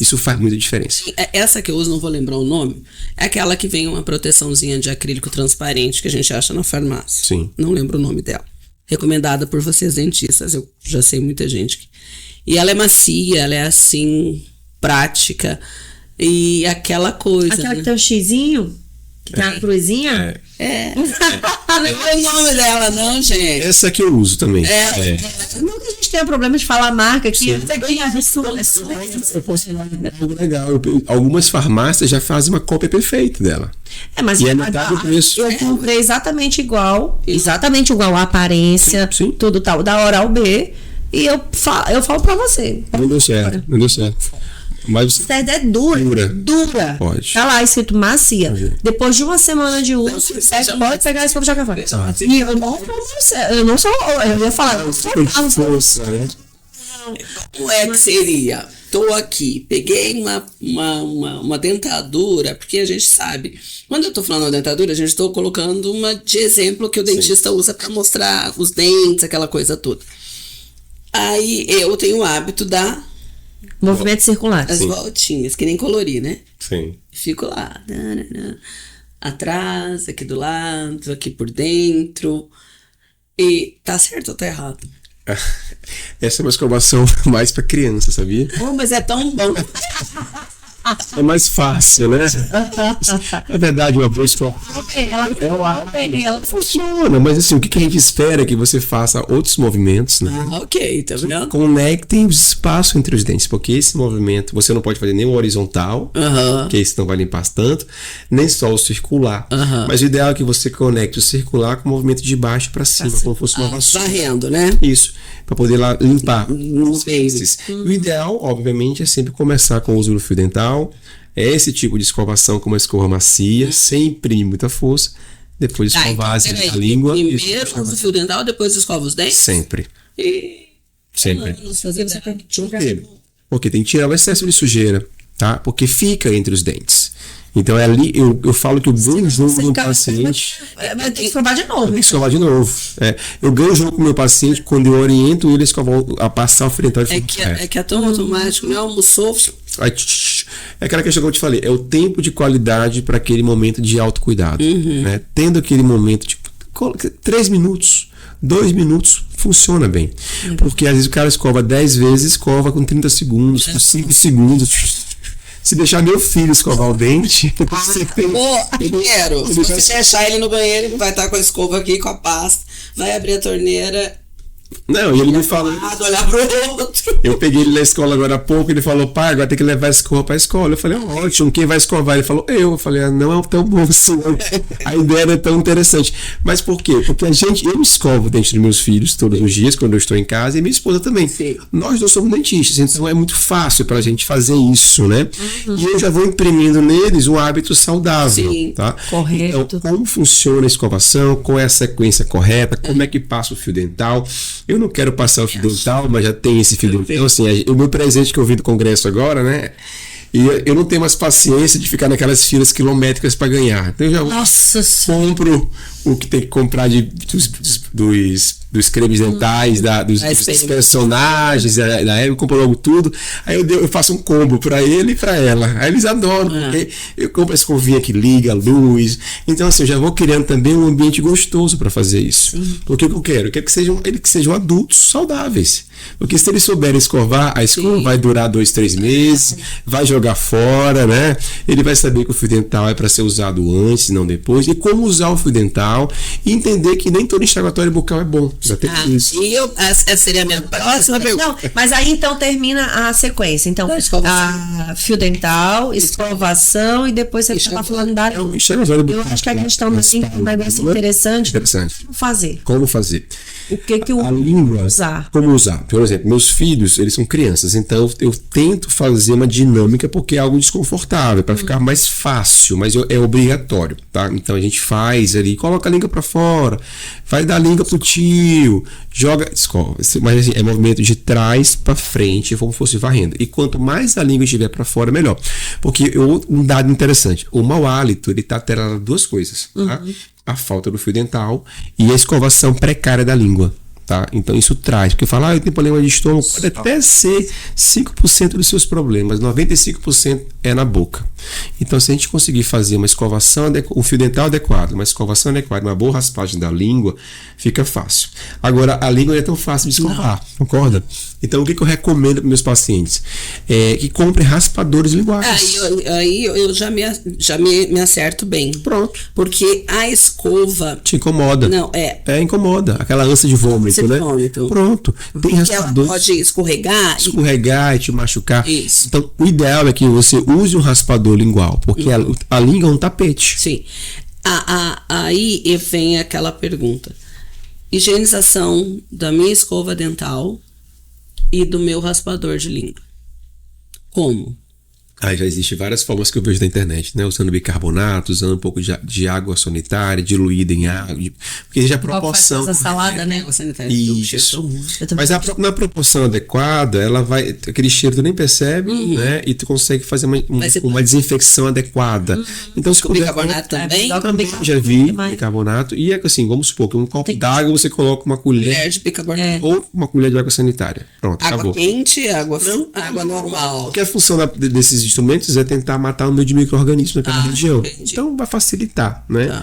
Isso faz muita diferença. Essa que eu uso, não vou lembrar o nome, é aquela que vem uma proteçãozinha de acrílico transparente que a gente acha na farmácia. Sim. Não lembro o nome dela. Recomendada por vocês dentistas, eu já sei muita gente. E ela é macia, ela é assim, prática. E aquela coisa. Aquela né? que tem o xizinho, que tem a cruzinha. Não é o nome dela, não, gente. Essa que eu uso também. Não que a gente tenha problema de falar a marca aqui. Você ganha Eu posso falar algo legal. Algumas farmácias já fazem uma cópia perfeita dela. mas E é metade do preço. eu comprei exatamente igual a aparência, Sim. tudo tal, da Oral B. E eu falo pra você. Não deu certo. Mas você Cerda é dura. Pode. Tá lá escrito macia. Depois de uma semana de uso, você pode pegar a escova de jogar fora. E eu não sou. Eu ia falar. força, né? Como é que seria? Tô aqui, peguei uma dentadura, porque a gente sabe, quando eu tô falando uma dentadura, a gente tô colocando uma de exemplo que o dentista usa para mostrar os dentes, aquela coisa toda. Aí eu tenho o hábito Movimento circular. das voltinhas, que nem colorir, né? Sim. Fico lá, atrás, aqui do lado, aqui por dentro. E tá certo ou tá errado? Essa é uma escovação mais pra criança, sabia? Mas é tão bom. É mais fácil, né? Na verdade, uma boa escova Ela funciona, mas assim, o que a gente espera é que você faça outros movimentos, né? Ok, tá vendo? Conectem os espaços entre os dentes, porque esse movimento você não pode fazer nem o horizontal, porque isso não vai limpar tanto, nem só o circular. Mas o ideal é que você conecte o circular com o movimento de baixo para cima, como se fosse uma vassoura. Varrendo, né? Isso, para poder lá limpar os Bem. dentes. O ideal, obviamente, é sempre começar com o uso do fio dental. É esse tipo de escovação com uma escova macia, sem imprimir muita força. Depois escovar a língua. Primeiro usa o fio dental, depois escova os dentes? Sempre. Sempre. Por quê? Porque tem que tirar o excesso de sujeira, tá? Porque fica entre os dentes. Então é ali, eu falo que eu ganho jogo do paciente. tem que escovar de novo. Tem que escovar de novo. Eu ganho jogo com o meu paciente quando eu oriento ele a escovar, a passar o fio dental. É que é tão automático, né? Almoçou. É aquela questão que eu te falei, é o tempo de qualidade para aquele momento de autocuidado. Né? Tendo aquele momento, tipo, 3 minutos, 2 minutos, funciona bem. Porque às vezes o cara escova 10 vezes, escova com 30 segundos, com 5 segundos. Se deixar meu filho escovar o dente, você tem. Primeiro, se você deixar ele no banheiro, ele vai estar com a escova aqui, com a pasta, vai abrir a torneira, Não, e ele me falou. Olhar pro outro. Eu peguei ele na escola agora há pouco, ele falou, pai, agora tem que levar a escova pra escola. Eu falei, ótimo, quem vai escovar? Ele falou, eu. Eu falei, não é tão bom assim, não. A ideia não é tão interessante. Mas por quê? Porque eu escovo dentro dos meus filhos todos os dias, quando eu estou em casa, e minha esposa também. Sim. Nós dois somos dentistas, então é muito fácil pra gente fazer isso, né? E eu já vou imprimindo neles um hábito saudável, Sim, tá? correto. Então, como funciona a escovação, qual é a sequência correta, como é que passa o fio dental. Eu não quero passar o fio dental, mas já tem esse fio dental. Então, assim, o meu presente que eu vi do congresso agora, né? E eu não tenho mais paciência de ficar naquelas filas quilométricas para ganhar. Então eu já Nossa Senhora. compro o que tem que comprar dos cremes dentais, dos personagens, da eu compro logo tudo. Aí eu faço um combo para ele e para ela. Aí eles adoram, porque eu compro a escovinha que liga a luz. Então, assim, eu já vou criando também um ambiente gostoso para fazer isso. Porque o que eu quero? Eu quero que sejam adultos saudáveis. Porque se eles souberem escovar, a escova vai durar 2-3 meses, vai jogar fora, né? Ele vai saber que o fio dental é para ser usado antes, não depois, e como usar o fio dental, e entender que nem todo enxaguatório bucal é bom. Já tem isso. E essa seria a minha próxima pergunta. Não, mas aí então termina a sequência. Então, a fio dental, escovação e depois você estava falando da língua. Enxaguatório Eu bucal. acho que a questão da língua é um negócio interessante. Interessante. Como fazer? Como fazer? O que A língua, usar? como usar? Por exemplo, meus filhos, eles são crianças, então eu tento fazer uma dinâmica porque é algo desconfortável, para ficar mais fácil, mas é obrigatório, tá? Então a gente faz ali, coloca a língua para fora, vai dar a língua pro tio, joga, escova, mas assim, é movimento de trás para frente, como se fosse varrendo. E quanto mais a língua estiver para fora, melhor. Porque um dado interessante, o mau hálito, ele tá atrelado a duas coisas, tá? A falta do fio dental e a escovação precária da língua. Tá? Então isso traz, porque falar eu tenho problema de estômago, pode até ser 5% dos seus problemas, 95% é na boca. Então se a gente conseguir fazer uma escovação, um fio dental adequado, uma escovação adequada, uma boa raspagem da língua, fica fácil. Agora a língua não é tão fácil de escovar, concorda? Então o que eu recomendo para meus pacientes? É que comprem raspadores linguais. Aí eu já me acerto bem. Pronto. Porque a escova... Te incomoda. Não, incomoda. Aquela ânsia de vômito, né? Pronto. Tem Porque ela raspadores. pode escorregar E te machucar. Isso. Então, o ideal é que você use um raspador lingual, porque a língua é um tapete. Sim. Aí vem aquela pergunta. Higienização da minha escova dental e do meu raspador de língua. Como? Já existem várias formas que eu vejo na internet, né? Usando bicarbonato, usando um pouco de água sanitária, diluída em água, porque já a proporção... Essa salada, né? Isso. Mas na proporção adequada, ela vai... Aquele cheiro tu nem percebe, né? E tu consegue fazer uma desinfecção adequada. Então, se com bicarbonato também? Também já vi bicarbonato. E é assim, vamos supor que um copo d'água você coloca uma colher de bicarbonato. ou uma colher de água sanitária. Pronto, água acabou. Quente, água normal. Porque a função desses instrumentos é tentar matar o número de micro-organismos naquela região. Entendi. Então vai facilitar, né?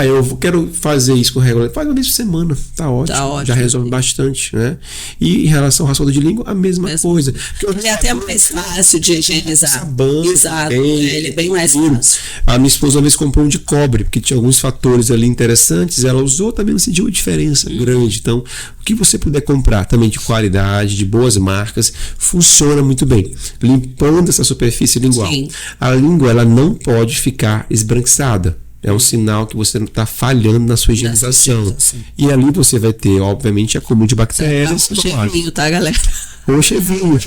Eu quero fazer isso com regularidade. Faz uma vez por semana. Tá ótimo. Já resolve bastante, né? E em relação ao raspador de língua, a mesma coisa. Ele é até mais fácil de higienizar. Sabão, exato. Ele é bem mais fácil. A minha esposa uma vez comprou um de cobre, porque tinha alguns fatores ali interessantes. Ela usou, também não sentiu uma diferença grande. Então, o que você puder comprar também de qualidade, de boas marcas, funciona muito bem. Limpando essa superfície lingual. Sim. A língua, ela não pode ficar esbranquiçada. É um sinal que você está falhando na sua higienização. E ali você vai ter, obviamente, acúmulo de bactérias. Cheirinho, tá, galera? Ô, chefinho.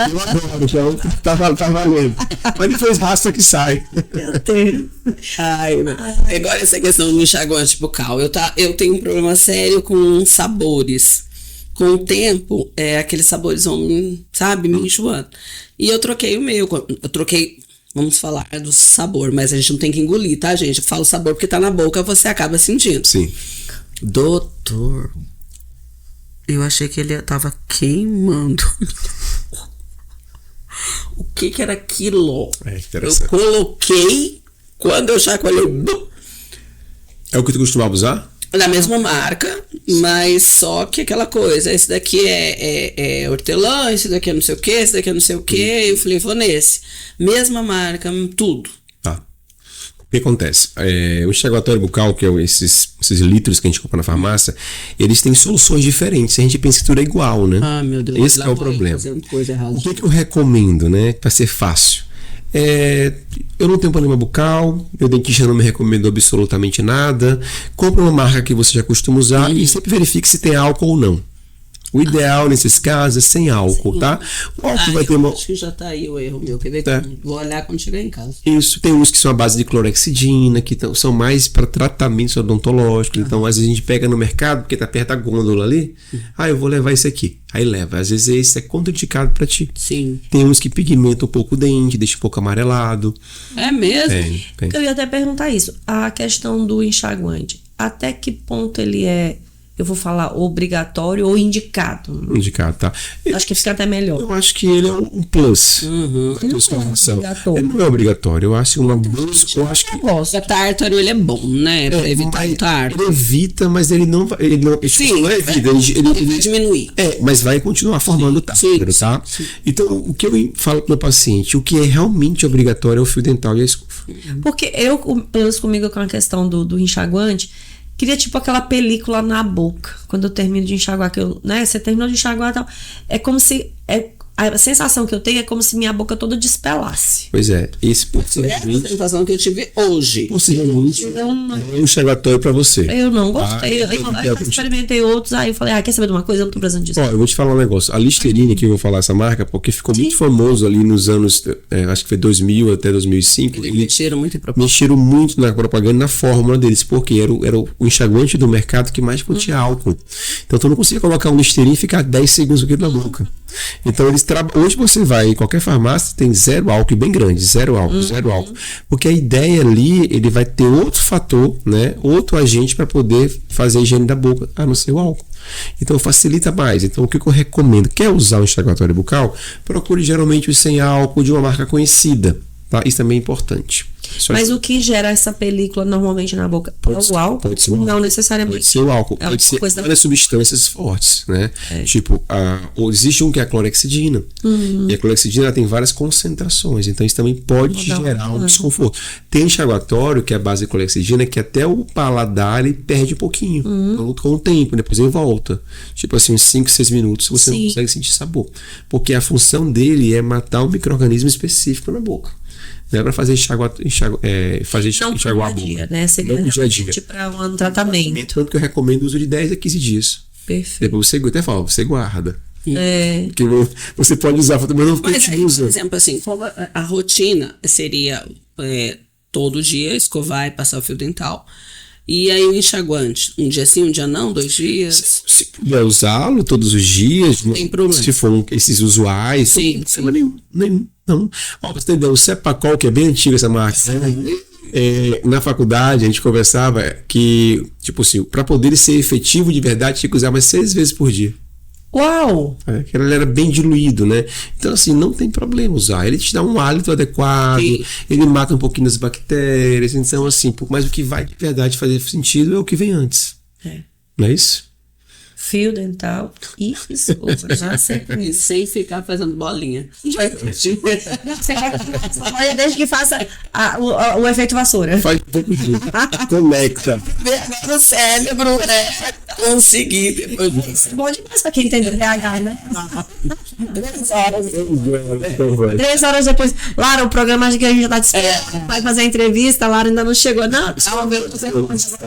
Eu adoro, então tá valendo. Mas depois rasta que sai. Meu Deus. Agora essa questão do enxaguante bucal. Eu tenho um problema sério com sabores. Com o tempo, aqueles sabores vão, me enjoando. E eu troquei o meu. Vamos falar do sabor, mas a gente não tem que engolir, tá, gente? Eu falo sabor porque tá na boca, você acaba sentindo. Sim. Doutor, eu achei que ele tava queimando. O que era aquilo? Interessante. Eu coloquei, quando eu chacoalhei... É o que tu costumava usar? Da mesma marca, mas só que aquela coisa, esse daqui é hortelã, esse daqui é não sei o que, esse daqui é não sei o que, eu falei, vou nesse. Mesma marca, tudo. Tá. O que acontece? O enxaguatório bucal, que é esses litros que a gente compra na farmácia, eles têm soluções diferentes. A gente pensa que tudo é igual, né? Ah, meu Deus. Esse é o problema. Coisa errada. O que eu recomendo, né? Para ser fácil. Eu não tenho problema bucal, meu dentista não me recomendou absolutamente nada. Compre uma marca que você já costuma usar e sempre verifique se tem álcool ou não. O ideal nesses casos é sem álcool, tá? O álcool vai ter uma... Acho que já tá aí o erro meu. Quer ver? Vou olhar quando chegar em casa. Isso, tem uns que são à base de clorexidina, que são mais para tratamentos odontológicos. Então, às vezes a gente pega no mercado, porque tá perto da gôndola ali. Eu vou levar esse aqui. Aí leva. Às vezes esse é contraindicado para ti. Sim. Tem uns que pigmentam um pouco o dente, deixa um pouco amarelado. É mesmo? Tem. Eu ia até perguntar isso. A questão do enxaguante. Até que ponto ele é, eu vou falar, obrigatório ou indicado? Indicado, tá? Acho que fica até melhor. Eu acho que ele é um plus. Ele não é obrigatório. Eu acho uma plus. Eu acho que O tártaro, ele é bom, né? Pra evitar o tártaro. ele evita, mas ele não Sim, não evita. Ele vai diminuir. Mas vai continuar formando tártaro, tá? Então, o que eu falo pro meu paciente, o que é realmente obrigatório é o fio dental e a escova. Porque eu, pelo menos comigo, com a questão do enxaguante, queria tipo aquela película na boca. Quando eu termino de enxaguar, você terminou de enxaguar e tal. É como se... a sensação que eu tenho é como se minha boca toda despelasse. Pois é, esse Essa é a sensação que eu tive hoje. possivelmente é um enxaguatório pra você. Eu não gostei. Eu experimentei outros, aí eu falei, quer saber de uma coisa? Eu não tô precisando disso. Eu vou te falar um negócio. A Listerine, que eu vou falar essa marca, porque ficou muito famoso ali nos anos, acho que foi 2000 até 2005. Mexeram muito em propósito. Mexeram muito na propaganda, na fórmula deles, porque era o enxaguante do mercado que mais continha álcool. Então tu não conseguia colocar um Listerine e ficar 10 segundos aqui na boca. Então hoje você vai em qualquer farmácia, tem zero álcool, bem grande, zero álcool. Porque a ideia ali, ele vai ter outro fator, né, outro agente para poder fazer a higiene da boca, a não ser o álcool. Então facilita mais. Então o que eu recomendo? Quer usar o enxaguatório bucal? Procure geralmente o sem álcool de uma marca conhecida, tá? Isso também é importante. Mas o que gera essa película normalmente na boca? É o álcool? Pode ser o álcool. Não necessariamente. Pode ser o álcool. Pode ser várias substâncias fortes, né? Tipo, existe um que é a clorexidina. E a clorexidina ela tem várias concentrações. Então isso também pode gerar um desconforto. Tem enxaguatório, que é a base de clorexidina, que até o paladar ele perde um pouquinho. Com o tempo, depois ele volta. Tipo assim, uns 5, 6 minutos você não consegue sentir sabor. Porque a função dele é matar um micro-organismo específico na boca. Não é para fazer enxaguar a boca. Né? Seria não no dia a dia. Para um tratamento. Tanto que eu recomendo o uso de 10 a 15 dias. Perfeito. Depois você até fala, você guarda. Porque você pode usar, mas não Mas aí, usa. por exemplo, assim, a rotina seria todo dia escovar e passar o fio dental. E aí o enxaguante, um dia sim, um dia não, 2 dias. Se puder usá-lo todos os dias, não tem problema. Se for esses usuais, sim, não tem problema nenhum. Não. Pra você entender, o Cepacol, que é bem antigo essa marca, na faculdade a gente conversava que, tipo assim, para poder ser efetivo de verdade, tinha que usar mais 6 vezes por dia. Uau! Ele era bem diluído, né? Então, assim, não tem problema usar. Ele te dá um hálito adequado, ele mata um pouquinho das bactérias. Então, assim, mas o que vai de verdade fazer sentido é o que vem antes. Não é isso? Fio dental e escova. E sem ficar fazendo bolinha. Desde que faça o efeito vassoura. Faz um pouco de conecta. No cérebro, né? Consegui depois disso. Bom demais pra quem entende RH, né? 3 horas depois. Lara, o programa acho que a gente já tá disposto. Vai fazer a entrevista, a Lara ainda não chegou. Não,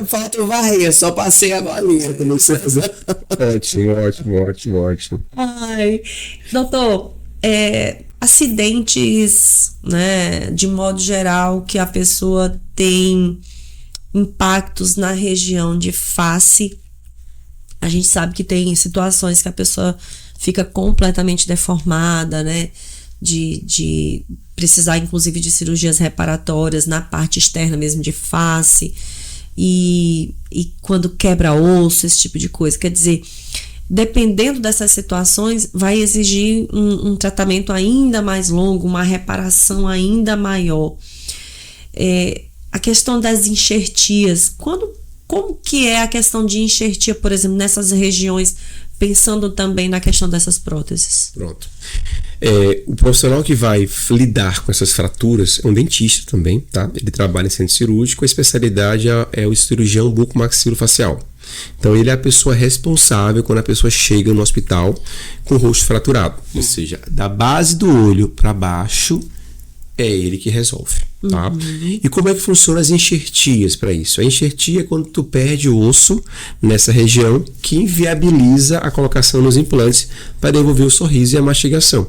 Falta o varrer, só passei a bolinha. Não sei fazer. Ótimo. Ai, doutor, acidentes, né, de modo geral, que a pessoa tem impactos na região de face. A gente sabe que tem situações que a pessoa fica completamente deformada, né, de precisar inclusive de cirurgias reparatórias na parte externa mesmo de face. E quando quebra osso, esse tipo de coisa. Quer dizer, dependendo dessas situações, vai exigir um tratamento ainda mais longo, uma reparação ainda maior. A questão das enxertias, como que é a questão de enxertia, por exemplo, nessas regiões, pensando também na questão dessas próteses? Pronto. O profissional que vai lidar com essas fraturas é um dentista também, tá? Ele trabalha em centro cirúrgico, a especialidade é o cirurgião bucomaxilofacial. Então ele é a pessoa responsável quando a pessoa chega no hospital com o rosto fraturado, ou seja, da base do olho para baixo é ele que resolve, tá? E como é que funcionam as enxertias para isso? A enxertia é quando tu perde o osso nessa região que inviabiliza a colocação nos implantes para devolver o sorriso e a mastigação.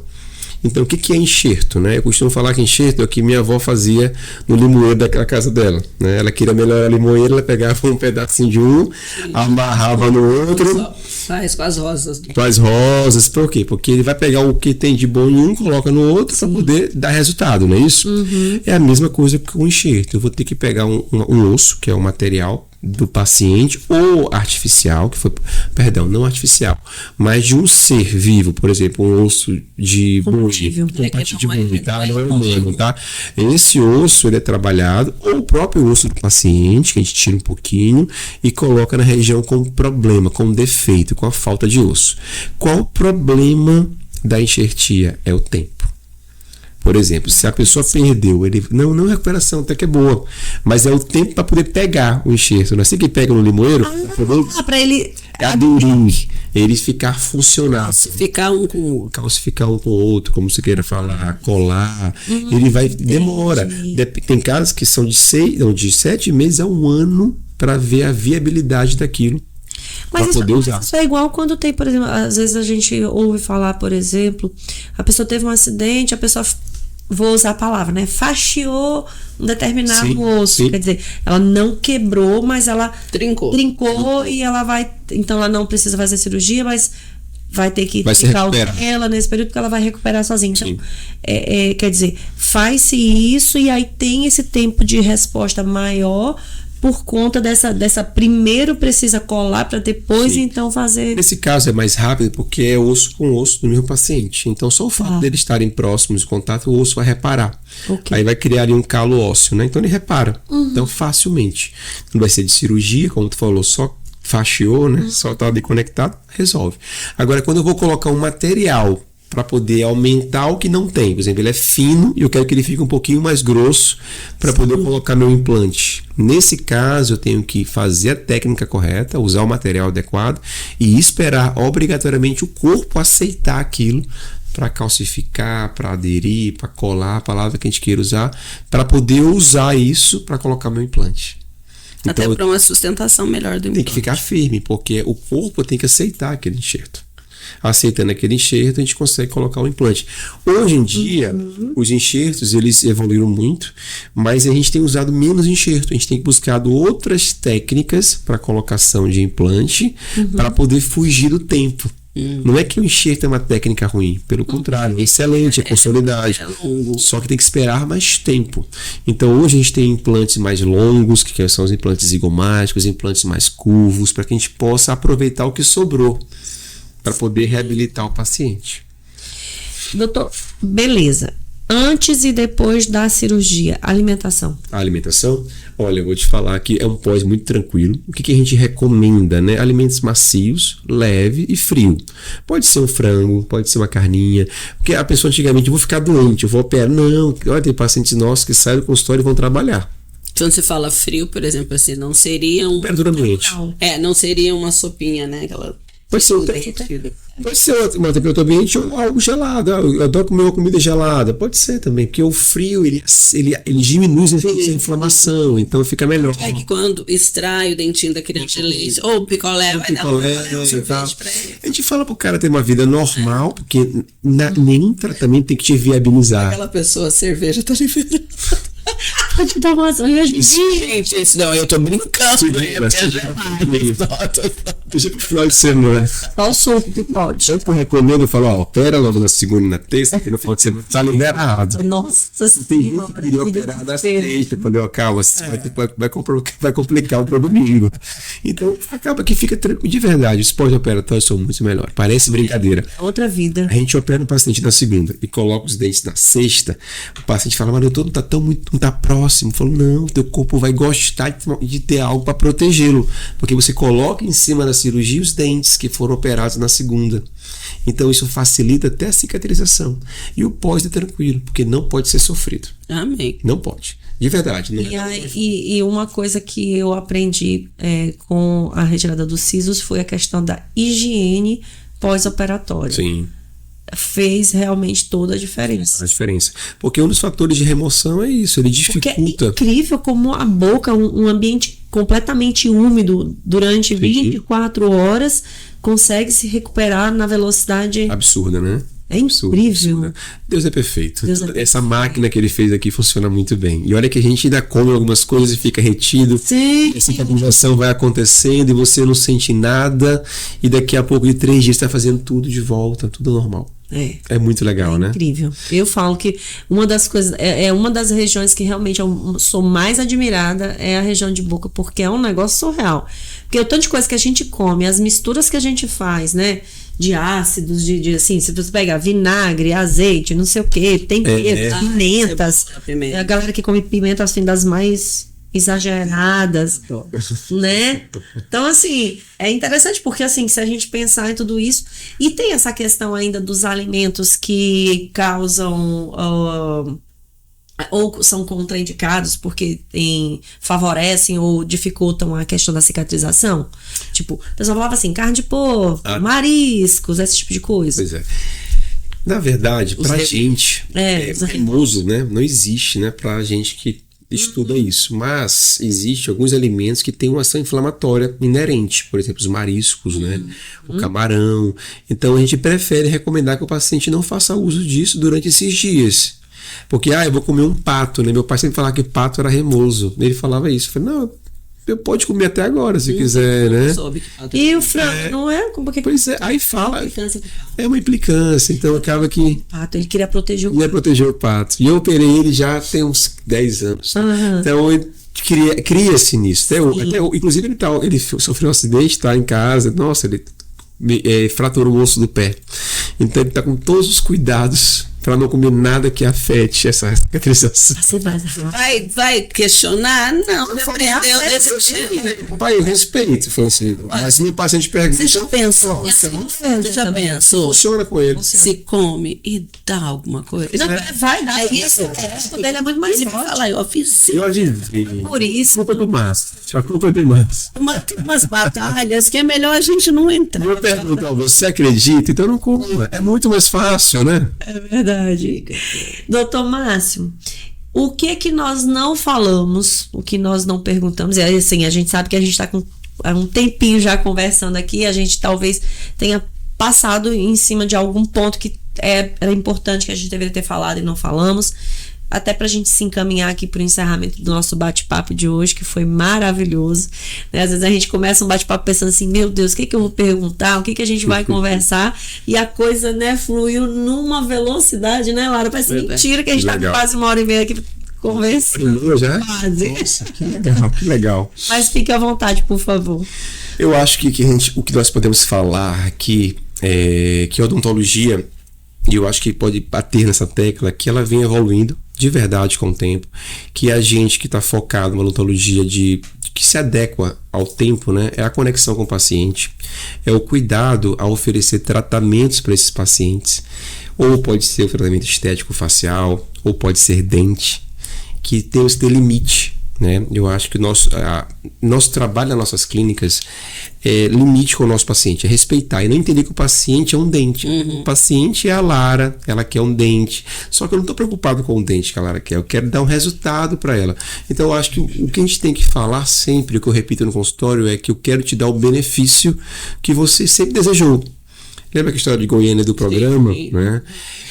Então, o que é enxerto, né? Eu costumo falar que enxerto é o que minha avó fazia no limoeiro da casa dela, né? Ela queria melhorar a limoeira, ela pegava um pedacinho de um, amarrava no outro. Faz com as rosas. Com as rosas, por quê? Porque ele vai pegar o que tem de bom em um, coloca no outro para poder dar resultado, não é isso? É a mesma coisa que o enxerto. Eu vou ter que pegar um osso, que é o material do paciente, ou artificial, não artificial, mas de um ser vivo, por exemplo, um osso de boi, tá? Não é humano, tá? Esse osso, ele é trabalhado, ou o próprio osso do paciente, que a gente tira um pouquinho e coloca na região com problema, com defeito, com a falta de osso. Qual o problema da enxertia? É o tempo. Por exemplo, se a pessoa perdeu, não recuperação, até que é boa, mas é o tempo para poder pegar o enxerto. Não é assim que pega no limoeiro? Para ele aderir, ele ficar funcional. Calcificar um com o outro. Calcificar um com o outro, como você queira falar, colar. Ele vai, demora. Tem casos que são de 7 meses a 1 ano para ver a viabilidade daquilo. Mas isso é igual quando tem, por exemplo, às vezes a gente ouve falar, por exemplo, a pessoa teve um acidente, a pessoa, vou usar a palavra, né? Faxiou um determinado osso. Sim. Quer dizer, ela não quebrou, mas ela trincou e ela vai. Então ela não precisa fazer cirurgia, mas vai ter que ficar ela nesse período porque ela vai recuperar sozinha. Então, quer dizer, faz-se isso e aí tem esse tempo de resposta maior. Por conta dessa primeiro precisa colar para depois então fazer. Nesse caso é mais rápido porque é osso com osso do mesmo paciente. Então só o fato deles estarem próximos de contato, o osso vai reparar. Aí vai criar ali um calo ósseo, né? Então ele repara. Então facilmente. Não vai ser de cirurgia, como tu falou, só faxiou, né? Só tá ali conectado, resolve. Agora quando eu vou colocar um material para poder aumentar o que não tem. Por exemplo, ele é fino e eu quero que ele fique um pouquinho mais grosso para poder colocar meu implante. Nesse caso, eu tenho que fazer a técnica correta, usar o material adequado e esperar obrigatoriamente o corpo aceitar aquilo para calcificar, para aderir, para colar, a palavra que a gente queira usar, para poder usar isso para colocar meu implante. Até para uma sustentação melhor do implante. Tem que ficar firme, porque o corpo tem que aceitar aquele enxerto. Aceitando aquele enxerto, a gente consegue colocar o implante. Hoje em dia, os enxertos, eles evoluíram muito, mas a gente tem usado menos enxerto. A gente tem buscado outras técnicas para colocação de implante para poder fugir do tempo. Não é que o enxerto é uma técnica ruim, pelo contrário, é excelente, é com solidez. Só que tem que esperar mais tempo. Então hoje a gente tem implantes mais longos, que são os implantes zigomáticos, implantes mais curvos, para que a gente possa aproveitar o que sobrou para poder reabilitar o paciente. Doutor, beleza. Antes e depois da cirurgia, alimentação. A alimentação? Olha, eu vou te falar que é um pós muito tranquilo. O que a gente recomenda, né? Alimentos macios, leve e frio. Pode ser um frango, pode ser uma carninha. Porque a pessoa antigamente, eu vou ficar doente, eu vou operar. Não, olha, tem pacientes nossos que saem do consultório e vão trabalhar. Quando você fala frio, por exemplo, assim, não seria um... Temperatura ambiente. Não seria uma sopinha, né? Aquela... Pode ser uma temperatura ambiente ou algo gelado. Eu adoro comer uma comida gelada. Pode ser também, porque o frio ele diminui a inflamação, então fica melhor. É que quando extrai o dentinho da criança de leite, ou o picolé, vai dar um sorvete pra ele. A gente fala pro cara ter uma vida normal, porque nenhum tratamento tem que te viabilizar. Aquela pessoa, cerveja tá diferente. Pode dar uma cerveja. Gente, não, eu tô brincando. Deixa pro final de semana. Só o suco que pode. Eu recomendo, eu falo, opera logo na segunda e na terça, porque no final de semana tá liberado. Nossa Tem gente que queria operar na sexta. Eu falei, calma, vai complicar pro domingo. Então, acaba que fica tranquilo. De verdade, os pós-operatórios são muito melhores. Parece brincadeira. Outra vida. A gente opera o paciente na segunda e coloca os dentes na sexta. O paciente fala, mas doutor, não tá próximo. Falou, não, teu corpo vai gostar de ter algo para protegê-lo. Porque você coloca em cima da cirurgia os dentes que foram operados na segunda. Então isso facilita até a cicatrização. E o pós é tranquilo, porque não pode ser sofrido. Amém. Não pode. De verdade. Não E uma coisa que eu aprendi com a retirada dos sisos foi a questão da higiene pós-operatória. Sim. Fez realmente toda a diferença. A diferença. Porque um dos fatores de remoção é isso, ele Porque dificulta. é incrível como a boca, um ambiente completamente úmido durante 24 horas, consegue se recuperar na velocidade Absurda, né? É incrível. Absurda. Deus é perfeito. Deus é perfeito. Essa máquina que ele fez aqui funciona muito bem. E olha que a gente ainda come algumas coisas e fica retido. Sim. Essa cicatrização vai acontecendo e você não sente nada. E daqui a pouco de 3 dias está fazendo tudo de volta, tudo normal. É muito legal, né? Incrível. Eu falo que uma das coisas, uma das regiões que realmente eu sou mais admirada é a região de boca, porque é um negócio surreal. Porque o tanto de coisa que a gente come, as misturas que a gente faz, né? De ácidos, assim, se você pegar vinagre, azeite, não sei o que, tempero, pimentas. Pimenta. A galera que come pimenta, assim, das mais exageradas, né? Então, assim, é interessante porque, assim, se a gente pensar em tudo isso, e tem essa questão ainda dos alimentos que causam ou são contraindicados porque favorecem ou dificultam a questão da cicatrização. Tipo, o pessoal falava assim, carne de porco, mariscos, esse tipo de coisa. Pois é. Na verdade, pra gente, é famoso, né? Não existe, né? Pra gente que estuda isso. Mas existe alguns alimentos que têm uma ação inflamatória inerente. Por exemplo, os mariscos, né? O camarão. Então, a gente prefere recomendar que o paciente não faça uso disso durante esses dias. Porque, eu vou comer um pato, né? Meu pai sempre falava que pato era remoso. Ele falava isso. Eu falei, não, eu pode comer até agora, se quiser, né? E o frango, não é? Porque Pois é, aí fala. É uma implicância, então acaba que. O pato, ele queria proteger o pato. Ia proteger o pato. E eu operei ele já tem uns 10 anos. Então, cria-se nisso. Inclusive, ele sofreu um acidente, tá em casa. Nossa, ele fraturou o osso do pé. Então, ele tá com todos os cuidados para não comer nada que afete essa cicatrização. Você Vai questionar? Não, aprendeu desse jeito. Pai, eu respeito, assim, mas meu paciente pergunta. Você já pensou? Você já pensou? Funciona com ele. Se come e dá alguma coisa? Não, vai dar. Isso, o dele é muito mais Ele vai forte. falar, eu avisei. Eu avisei. Por isso. Culpa do Márcio. A culpa é do Márcio. Tem umas batalhas que é melhor a gente não entrar. Eu pergunto, você acredita? Então não coma. É muito mais fácil, né? É verdade. Doutor Márcio, o que nós não falamos, o que nós não perguntamos, e assim, a gente sabe que a gente está com um tempinho já conversando aqui, a gente talvez tenha passado em cima de algum ponto que era importante que a gente deveria ter falado e não falamos, até pra gente se encaminhar aqui pro encerramento do nosso bate-papo de hoje, que foi maravilhoso, né? Às vezes a gente começa um bate-papo pensando assim, meu Deus, o que eu vou perguntar, o que a gente vai conversar, e a coisa, né, fluiu numa velocidade, né, Lara? Parece mentira que a gente tá com quase 1h30 aqui conversando. Já? Quase. Nossa, que legal. Mas fique à vontade, por favor. Eu acho que o que nós podemos falar aqui é que a odontologia, e eu acho que pode bater nessa tecla, que ela vem evoluindo de verdade com o tempo, que a gente que está focado na odontologia que se adequa ao tempo, né, é a conexão com o paciente, é o cuidado a oferecer tratamentos para esses pacientes, ou pode ser o tratamento estético facial, ou pode ser dente, que temos que ter limite, né? Eu acho que o nosso trabalho nas nossas clínicas é limite com o nosso paciente, é respeitar e não entender que o paciente é um dente. O paciente é a Lara, ela quer um dente, só que eu não estou preocupado com o dente que a Lara quer, eu quero dar um resultado para ela. Então eu acho que o que a gente tem que falar sempre, o que eu repito no consultório, é que eu quero te dar o benefício que você sempre desejou. Lembra a história de Goiânia do programa? Né?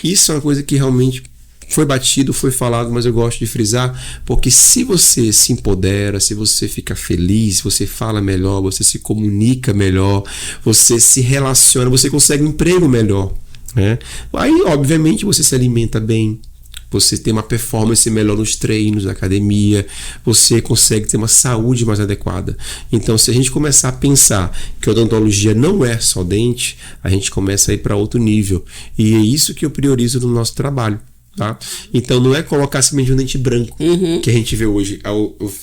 Isso é uma coisa que realmente foi batido, foi falado, mas eu gosto de frisar, porque se você se empodera, se você fica feliz, você fala melhor, você se comunica melhor, você se relaciona, você consegue um emprego melhor, né? Aí, obviamente, você se alimenta bem, você tem uma performance melhor nos treinos, na academia, você consegue ter uma saúde mais adequada. Então, se a gente começar a pensar que a odontologia não é só dente, a gente começa a ir para outro nível. E é isso que eu priorizo no nosso trabalho. Tá? Então não é colocar simplesmente um dente branco que a gente vê hoje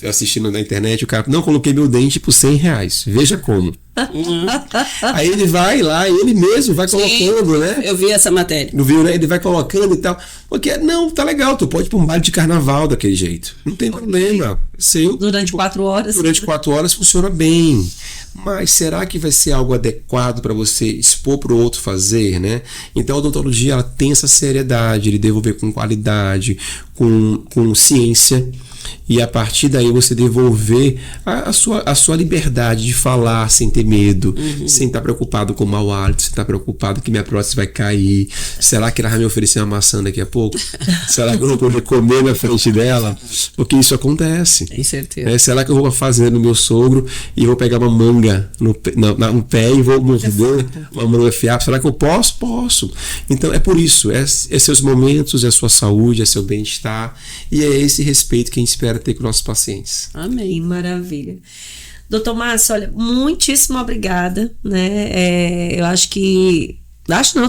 assistindo na internet, o cara, não, coloquei meu dente por R$100, veja como. Aí ele vai lá, ele mesmo vai colocando, né? Eu vi essa matéria. Não viu, né? Ele vai colocando e tal. Porque, não, tá legal, tu pode ir pra um baile de carnaval daquele jeito. Não tem problema. Seu, Durante 4 horas. Durante 4 horas funciona bem. Mas será que vai ser algo adequado para você expor para o outro fazer, né? Então a odontologia, ela tem essa seriedade, ele devolver com qualidade, com ciência. E a partir daí você devolver a sua liberdade de falar sem ter medo, sem estar preocupado com o mau hálito, sem estar preocupado que minha prótese vai cair. Será que ela vai me oferecer uma maçã daqui a pouco? Será que eu não vou poder comer na frente dela? Porque isso acontece. Tem certeza. Será que eu vou fazer no meu sogro e vou pegar uma manga no pé e vou morder uma manga fiável? Será que eu posso? Posso. Então é por isso, é seus momentos, é sua saúde, é seu bem-estar e é esse respeito que a gente espera ter com nossos pacientes. Amém, maravilha. Doutor Márcio, olha, muitíssimo obrigada, né? Eu acho que,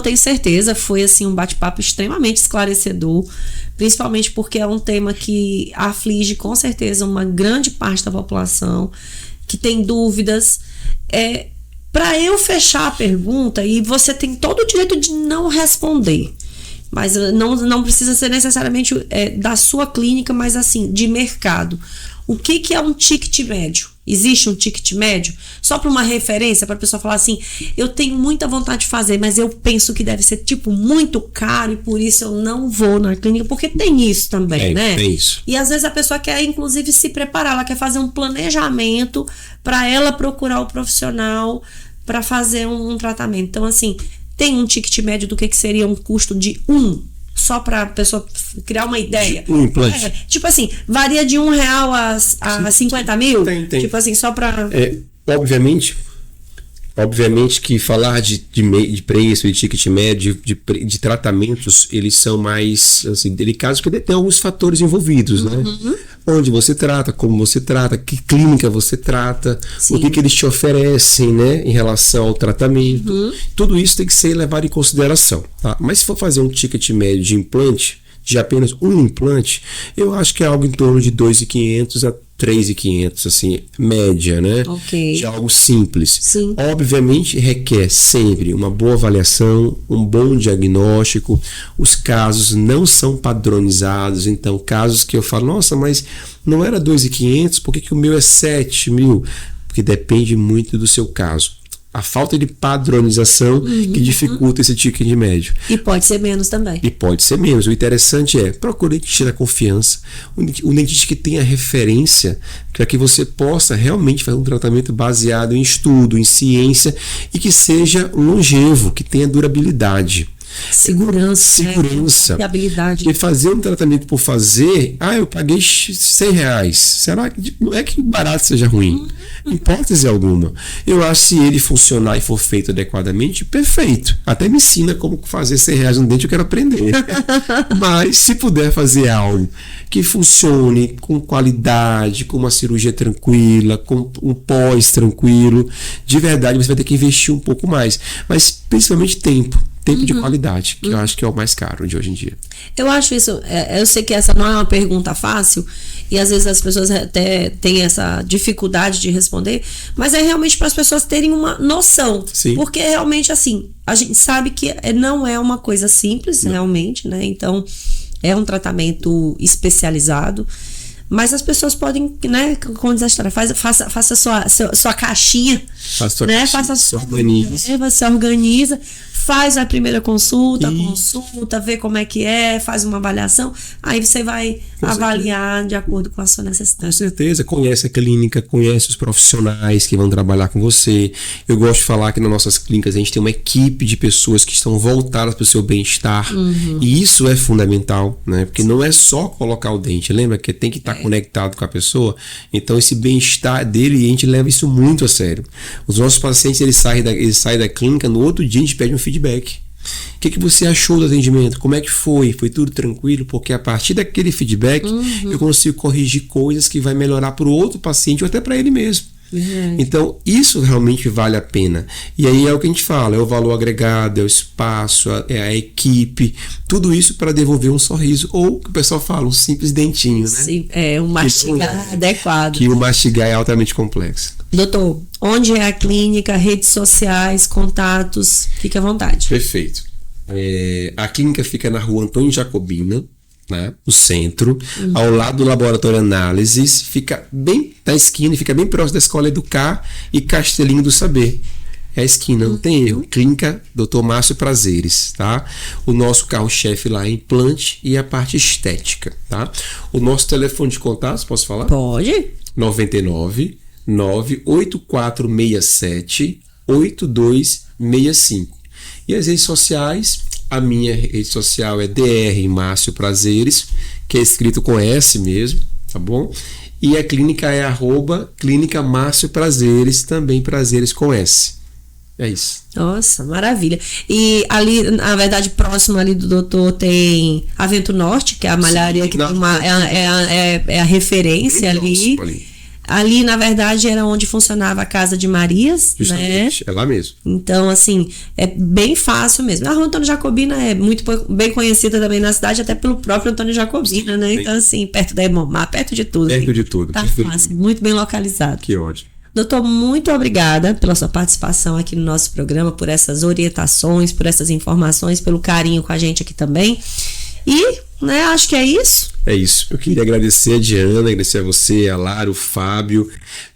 tenho certeza, foi assim um bate-papo extremamente esclarecedor, principalmente porque é um tema que aflige com certeza uma grande parte da população, que tem dúvidas. Para eu fechar a pergunta, e você tem todo o direito de não responder, mas não precisa ser necessariamente da sua clínica, mas assim, de mercado. O que é um ticket médio? Existe um ticket médio? Só para uma referência, para a pessoa falar assim, eu tenho muita vontade de fazer, mas eu penso que deve ser muito caro e por isso eu não vou na clínica, porque tem isso também, né? Tem isso. E às vezes a pessoa quer, inclusive, se preparar, ela quer fazer um planejamento para ela procurar o profissional para fazer um tratamento. Então, assim, tem um ticket médio do que seria um custo de só para a pessoa criar uma ideia? Um implante. Tipo assim, varia de R$1 a 50 mil? Tem. Tipo assim, só para... Obviamente que falar de preço, de ticket médio, de tratamentos, eles são mais assim, delicados porque tem alguns fatores envolvidos, né? Onde você trata, como você trata, que clínica você trata, Sim. o que eles te oferecem, né, em relação ao tratamento. Tudo isso tem que ser levado em consideração, tá? Mas se for fazer um ticket médio de implante, de apenas um implante, eu acho que é algo em torno de 2.500 a 3.500, assim, média, né? Ok. De algo simples. Sim. Obviamente requer sempre uma boa avaliação, um bom diagnóstico. Os casos não são padronizados, então casos que eu falo, nossa, mas não era 2.500, por que o meu é 7.000? Porque depende muito do seu caso. A falta de padronização que dificulta esse ticket médio. E pode ser menos também. E pode ser menos. O interessante é, procure um dentista da confiança, um dentista que tenha referência, para que você possa realmente fazer um tratamento baseado em estudo, em ciência, e que seja longevo, que tenha durabilidade. Segurança. Habilidade. Porque fazer um tratamento por fazer, eu paguei R$100. Será que não é que barato seja ruim? Hipótese alguma. Eu acho que se ele funcionar e for feito adequadamente, perfeito. Até me ensina como fazer R$100 no dente, eu quero aprender. Mas se puder fazer algo que funcione com qualidade, com uma cirurgia tranquila, com um pós tranquilo, de verdade você vai ter que investir um pouco mais. Mas principalmente tempo de qualidade, que eu acho que é o mais caro de hoje em dia. Eu acho isso, eu sei que essa não é uma pergunta fácil e às vezes as pessoas até têm essa dificuldade de responder, mas é realmente para as pessoas terem uma noção. Sim. Porque realmente assim, a gente sabe que não é uma coisa simples, realmente, né? Então é um tratamento especializado. Mas as pessoas podem, né, como diz a história, faça sua caixinha, você organiza, faz a primeira consulta, vê como é que é, faz uma avaliação, aí você vai avaliar de acordo com a sua necessidade. Com certeza, conhece a clínica, conhece os profissionais que vão trabalhar com você. Eu gosto de falar que nas nossas clínicas a gente tem uma equipe de pessoas que estão voltadas para o seu bem-estar, e isso é fundamental, né? Porque não é só colocar o dente, lembra que tem que estar conectado com a pessoa, então esse bem-estar dele, a gente leva isso muito a sério. Os nossos pacientes, eles saem da clínica, no outro dia a gente pede um feedback. O que você achou do atendimento? Como é que foi? Foi tudo tranquilo? Porque a partir daquele feedback eu consigo corrigir coisas que vai melhorar para o outro paciente ou até para ele mesmo. Então, isso realmente vale a pena. E aí é o que a gente fala, é o valor agregado, é o espaço, é a equipe, tudo isso para devolver um sorriso, ou o que o pessoal fala, um simples dentinho, né? Sim, um mastigar adequado. Que o mastigar é altamente complexo. Doutor, onde é a clínica, redes sociais, contatos? Fique à vontade. Perfeito. A clínica fica na rua Antônio Jacobina, né, no centro, ao lado do Laboratório Análises, fica bem na esquina, fica bem próximo da Escola Educar e Castelinho do Saber. É a esquina, não tem erro. Clínica Dr. Márcio Prazeres, tá? O nosso carro-chefe lá é implante e a parte estética, tá? O nosso telefone de contatos, posso falar? Pode. 99 98467 8265. E as redes sociais, a minha rede social é Dr. Márcio Prazeres, que é escrito com S mesmo, tá bom? E a clínica é @clínica Márcio Prazeres, também Prazeres com S. É isso. Nossa, maravilha. E ali, na verdade, próximo ali do doutor tem a Vento Norte, que é a malharia que tem é a referência ali. Ali, na verdade, era onde funcionava a Casa de Marias, justamente, né? É lá mesmo. Então, assim, é bem fácil mesmo. A Rua Antônio Jacobina é muito bem conhecida também na cidade, até pelo próprio Antônio Jacobina, né? Então, assim, perto da Emomar, perto de tudo. Perto de tudo. Tá fácil, muito bem localizado. Que ótimo. Doutor, muito obrigada pela sua participação aqui no nosso programa, por essas orientações, por essas informações, pelo carinho com a gente aqui também. E, né, acho que é isso. É isso. Eu queria agradecer a Diana, agradecer a você, a Lara, o Fábio,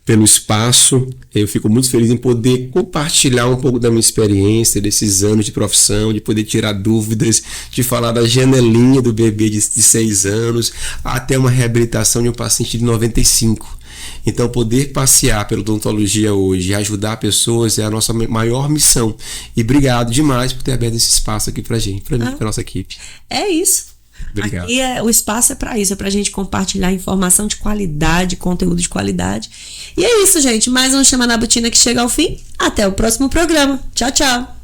pelo espaço. Eu fico muito feliz em poder compartilhar um pouco da minha experiência, desses anos de profissão, de poder tirar dúvidas, de falar da janelinha do bebê de 6 anos até uma reabilitação de um paciente de 95. Então, poder passear pela odontologia hoje e ajudar pessoas é a nossa maior missão. E obrigado demais por ter aberto esse espaço aqui pra gente, pra mim, pra nossa equipe. É isso. Obrigado. Aqui o espaço é para isso, é pra gente compartilhar informação de qualidade, conteúdo de qualidade. E é isso, gente. Mais um Chama na Botina que chega ao fim. Até o próximo programa. Tchau, tchau.